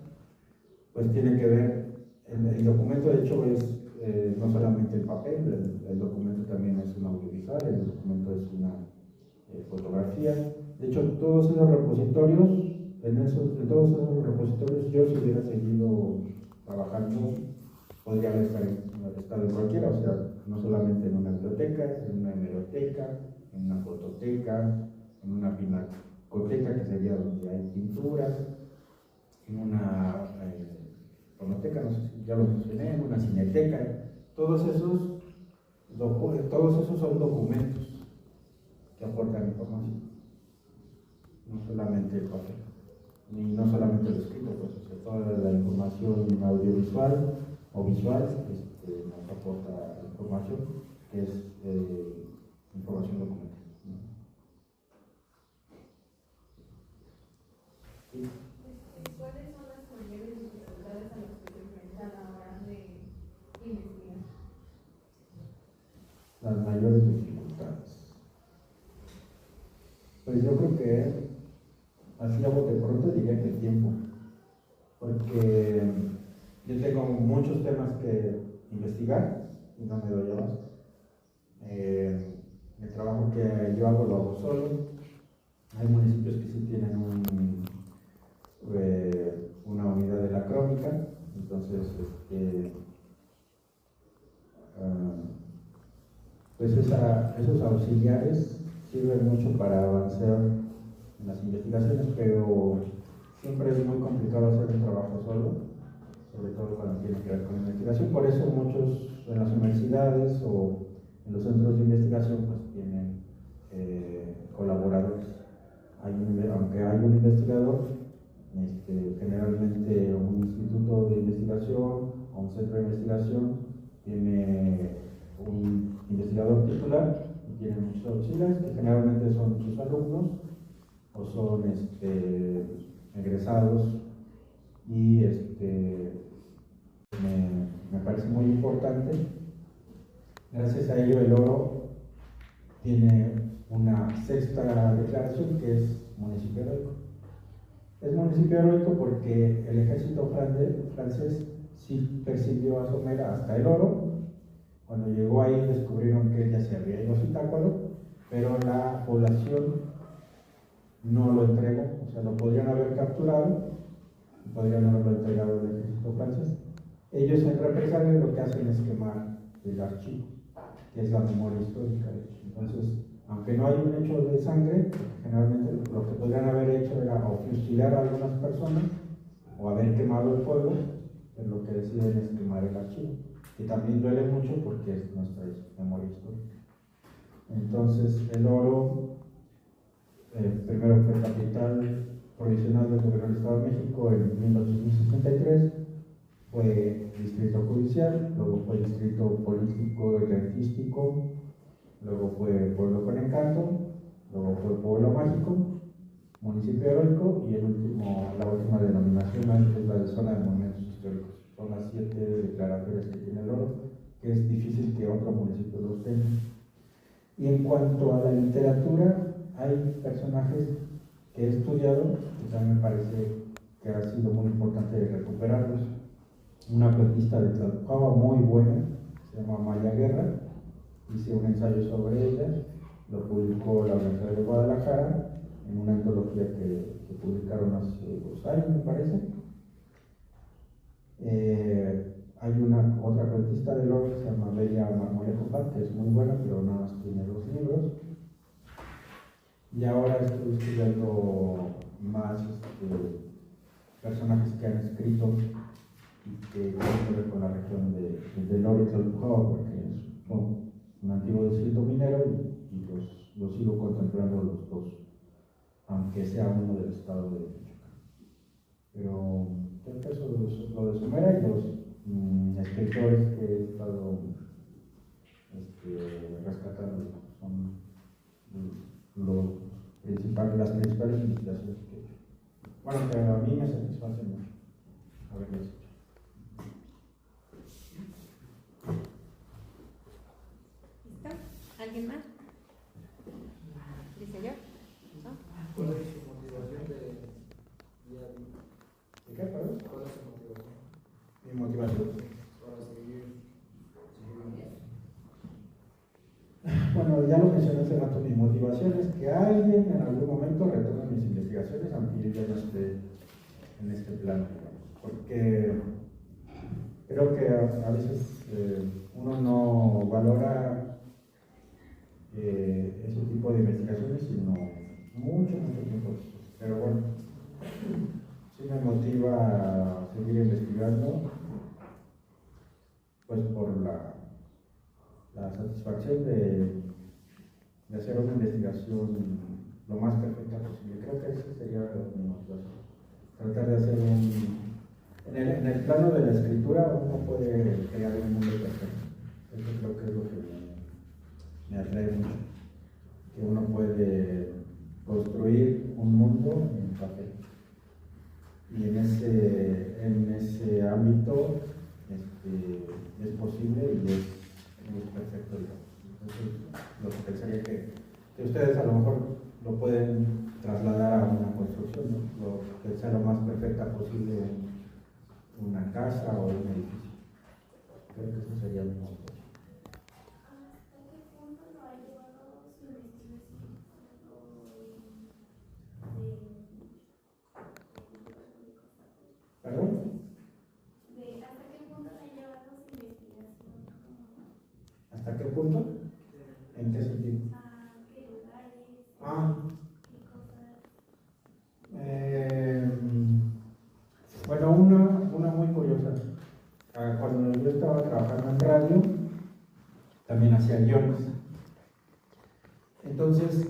pues tiene que ver, el documento de hecho es no solamente el papel, el documento también es un audiovisual, el documento es una fotografía. De hecho, todos esos repositorios, en todos esos repositorios, yo si hubiera seguido trabajando, podría haber estado en cualquiera, o sea, no solamente en una biblioteca, en una hemeroteca, en una fototeca, en una pinacoteca, que sería donde hay pinturas, en una fonoteca, no sé si ya lo mencioné, una cineteca, todos esos son documentos que aportan información, no solamente el papel, ni no solamente el escrito, pues, o sea, toda la información audiovisual o visual nos aporta información, que es información documental. ¿Sí? ¿Cuáles son las mayores dificultades a las que se enfrentan a la hora de investigar? Las mayores dificultades. Pues yo creo que, así a bote pronto, diría que el tiempo, porque yo tengo muchos temas que investigar y no me doy abasto. El trabajo que yo hago lo hago solo. Hay municipios que sí tienen una unidad de la crónica, entonces pues esos auxiliares sirven mucho para avanzar en las investigaciones, pero siempre es muy complicado hacer un trabajo solo, sobre todo cuando tiene que ver con investigación. Por eso muchos en las universidades o en los centros de investigación pues tienen colaboradores. Aunque hay un investigador, generalmente un instituto de investigación o un centro de investigación tiene un investigador titular y tiene muchos auxiliares que generalmente son sus alumnos o son egresados, y me parece muy importante. Gracias a ello el oro tiene una sexta declaración, que es municipio heroico. Es municipio heroico porque el ejército francés sí persiguió a Somera hasta el oro. Cuando llegó ahí descubrieron que ya se había ido a Zitácuaro, pero la población no lo entregó, o sea, lo podrían haber capturado, podrían haberlo entregado al ejército francés. Ellos en represalia lo que hacen es quemar el archivo, que es la memoria histórica, de hecho. Entonces, aunque no hay un hecho de sangre, generalmente lo que podrían haber hecho era o fusilar a algunas personas o haber quemado el pueblo, pero lo que deciden es quemar el archivo, que también duele mucho porque es nuestra memoria histórica. Entonces, el oro primero fue capital provisional del gobierno del Estado de México en 1863, fue distrito judicial, luego fue distrito político y artístico, luego fue pueblo con encanto, luego fue pueblo mágico, municipio heroico, y la última denominación es la de zona de monumentos históricos. Son las 7 declaratorias que tiene el oro, que es difícil que otro municipio los tenga. Y en cuanto a la literatura, hay personajes que he estudiado que también me parece que ha sido muy importante recuperarlos. Una cuentista de Tlalpujahua muy buena, se llama Maya Guerra, hice un ensayo sobre ella, lo publicó la Universidad de Guadalajara en una antología que publicaron hace 2 años, me parece. Hay otra cuentista del oro que se llama Belia Marmolejo Pat, que es muy buena, pero nada más tiene 2 libros. Y ahora estoy estudiando más personajes que han escrito y que tienen que ver con la región del oro y Tlalpujahua, porque es un antiguo distrito minero y los sigo contemplando los dos, aunque sea uno del estado de Michoacán. Pero creo que eso es lo de Somera, y los escritores que he estado rescatando son las principales investigaciones que he hecho. Bueno, que a mí me satisface mucho haberlas hecho. ¿Listo? ¿Alguien más? ¿Dice yo? ¿No? ¿Cuál es su motivación de día a día? ¿De qué, perdón? ¿Cuál es su motivación? Mi motivación. Para seguir Bueno, ya lo mencioné hace rato, mi motivación es que alguien en algún momento retome mis investigaciones, aunque yo ya no esté en este plano, porque creo que a veces uno no valora ese tipo de investigaciones, sino mucho tiempo después. Pero bueno, sí me motiva a seguir investigando pues por la satisfacción de hacer una investigación lo más perfecta posible. Creo que ese sería mi motivación. Tratar de hacer en el plano de la escritura uno puede crear un mundo perfecto. Eso creo que es lo que me atrae mucho. Que uno puede construir un mundo en papel. Y en ese ámbito es posible y es perfecto, digamos. Entonces, lo que pensaría que ustedes a lo mejor lo pueden trasladar a una construcción, ¿no? Que sea lo más perfecta posible una casa o un edificio. Creo que eso sería mi motivo. ¿Hasta qué punto lo ha llevado su investigación? ¿Perdón? ¿Hasta qué punto le ha llevado su investigación? ¿Hasta qué punto? ¿En qué sentido? ¿A qué lugares? Ah. ¿Qué cosas? Bueno, una muy curiosa. Cuando yo estaba trabajando en radio, también hacía guiones. Entonces,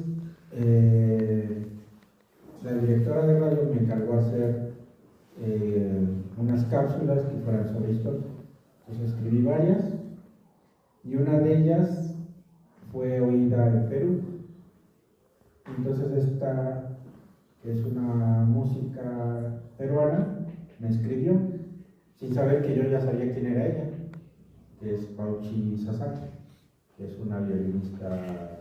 la directora de radio me encargó hacer unas cápsulas que fueran sobre historia. Entonces escribí varias y una de ellas fue oída en Perú. Entonces esta, que es una música peruana, me escribió sin saber que yo ya sabía quién era ella, que es Pauchi Sasaki, que es una violinista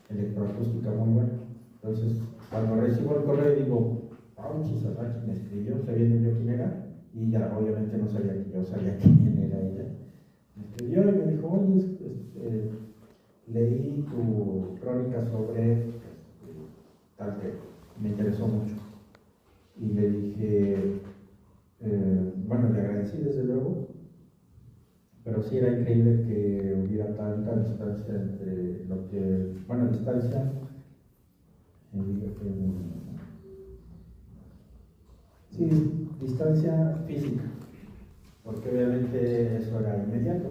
electroacústica muy buena. Entonces, cuando recibo el correo digo, Pauchi Sasaki me escribió, sabiendo yo quién era, y ya obviamente no sabía que yo sabía quién era ella. Me escribió y me dijo, oye, leí tu crónica sobre tal que me interesó mucho. Y le dije, bueno, le agradecí desde luego, pero sí era increíble que hubiera tanta distancia entre lo que, bueno, distancia, sí, distancia física, porque obviamente eso era inmediato.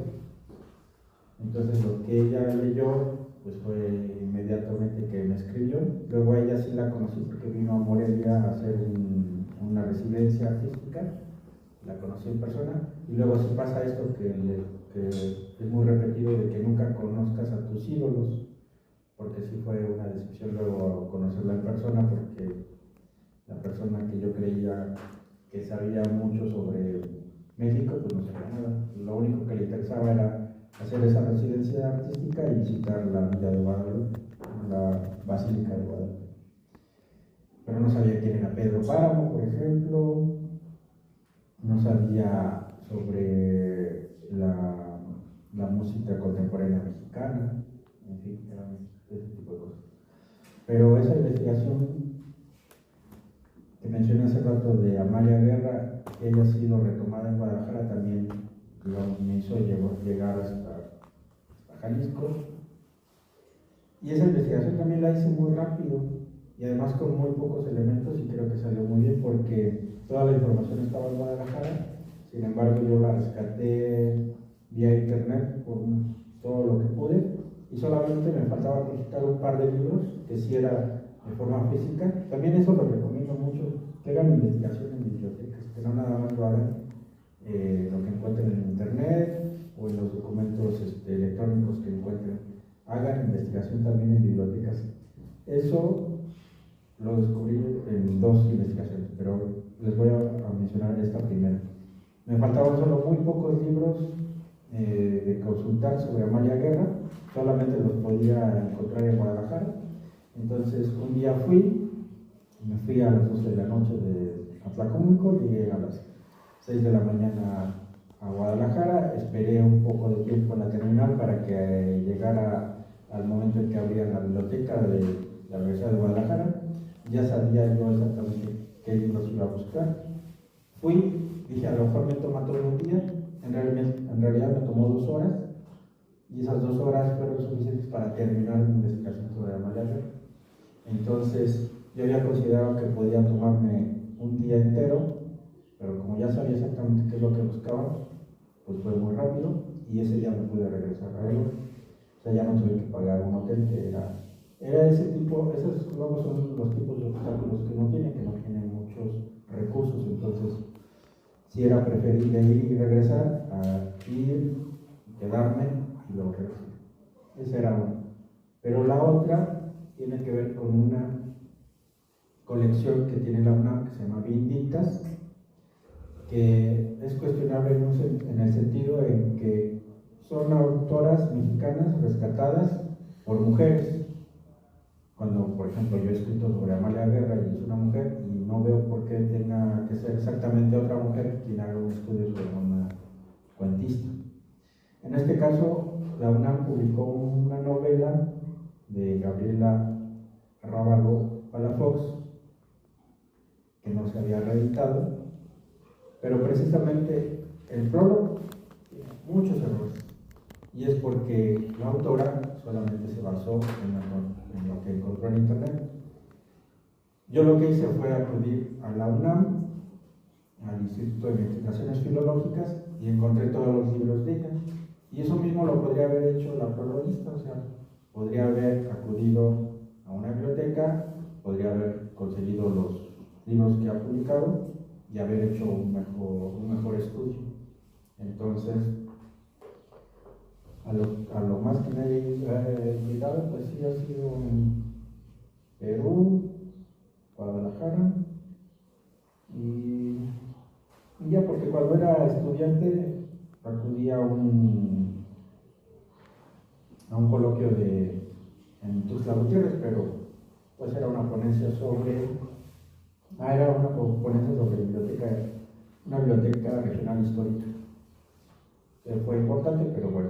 Entonces lo que ella leyó, pues fue inmediatamente que me escribió. Luego a ella sí la conocí porque vino a Morelia a hacer una residencia artística, la conocí en persona, y luego sí pasa esto que es muy repetido de que nunca conozcas a tus ídolos, porque sí fue una decepción luego conocerla en persona, porque la persona que yo creía que sabía mucho sobre México, pues no sabía nada. Lo único que le interesaba era hacer esa residencia artística y visitar la Villa de Guadalupe, la Basílica de Guadalupe. Pero no sabía quién era Pedro Páramo, por ejemplo, no sabía sobre la música contemporánea mexicana, en fin, eran ese tipo de cosas. Pero esa investigación que mencioné hace rato de Amalia Guerra, que ella ha sido retomada en Guadalajara, también me hizo llegar hasta Jalisco. Y esa investigación también la hice muy rápido y además con muy pocos elementos, y creo que salió muy bien porque toda la información estaba en Guadalajara. Sin embargo, yo la rescaté vía internet por todo lo que pude y solamente me faltaba consultar un par de libros que sí era de forma física. También eso lo recomiendo mucho, que hagan investigación en bibliotecas, que no nada más lo hagan lo que encuentren en internet o en los documentos electrónicos que encuentren. Hagan investigación también en bibliotecas. Eso lo descubrí en dos investigaciones, pero les voy a mencionar esta primera. Me faltaban solo muy pocos libros de consultar sobre Amalia Guerra, solamente los podía encontrar en Guadalajara. Entonces un día me fui a las 12 de la noche de Atlacomulco, llegué a las 6 de la mañana a Guadalajara, esperé un poco de tiempo en la terminal para que llegara al momento en que abría la biblioteca de la Universidad de Guadalajara. Ya sabía yo exactamente qué libros iba a buscar. Fui, dije, a lo mejor me toma todo un día, en realidad me tomó 2 horas, y esas 2 horas fueron suficientes para terminar mi investigación sobre Amalia Guerra. Entonces, yo había considerado que podía tomarme un día entero, pero como ya sabía exactamente qué es lo que buscaba, pues fue muy rápido y ese día me pude regresar a él. O sea, ya no tuve que pagar un hotel, que era ese tipo, esos luego son los tipos de obstáculos que no tienen muchos recursos. Entonces sí era preferible ir y regresar a ir, quedarme y luego regresar. Esa era una. Pero la otra tiene que ver con una colección que tiene la UNAM que se llama Vindictas, que es cuestionable en el sentido en que son autoras mexicanas rescatadas por mujeres. Cuando, por ejemplo, yo he escrito sobre Amalia Guerra y es una mujer, y no veo por qué tenga que ser exactamente otra mujer quien haga un estudio sobre una cuentista. En este caso, la UNAM publicó una novela de Gabriela Rábago Palafox, que no se había reeditado, pero precisamente el prólogo tiene muchos errores, y es porque la autora solamente se basó en lo que encontró en internet. Yo lo que hice fue acudir a la UNAM, al Instituto de Investigaciones Filológicas, y encontré todos los libros de ella, y eso mismo lo podría haber hecho la prologuista. O sea, podría haber acudido a una biblioteca, podría haber conseguido los libros que ha publicado y haber hecho un mejor estudio. Entonces, a lo más que me he llegado, pues sí ha sido en Perú, Guadalajara, y ya, porque cuando era estudiante acudí a un coloquio en Tuxtla Gutiérrez, pero pues era una ponencia sobre una biblioteca regional histórica, que fue importante, pero bueno,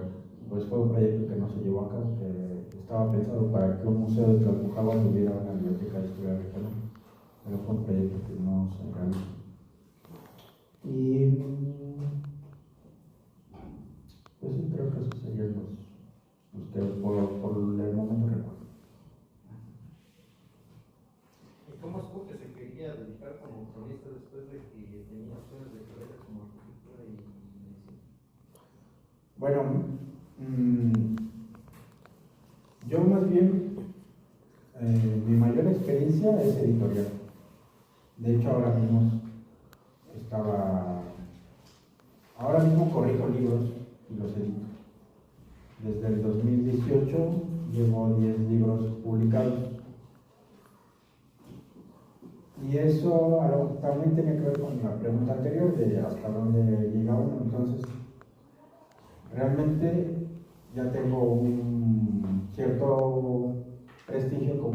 pues fue un proyecto que no se llevó a cabo, que estaba pensado para que un museo de Tlalpujahua tuviera una biblioteca de historia regional, pero fue un proyecto que no se realizó. Y pues sí, creo que esos serían los que por el momento recuerdo. ¿Y cómo supo que se quería dedicar como cronista después de que tenía opciones de carrera como arquitectura y medicina? Bueno, yo más bien, mi mayor experiencia es editorial. De hecho, ahora mismo corrijo libros y los edito. Desde el 2018 llevo 10 libros publicados. Y eso también tiene que ver con la pregunta anterior de hasta dónde llega uno. Entonces, realmente ya tengo un cierto prestigio como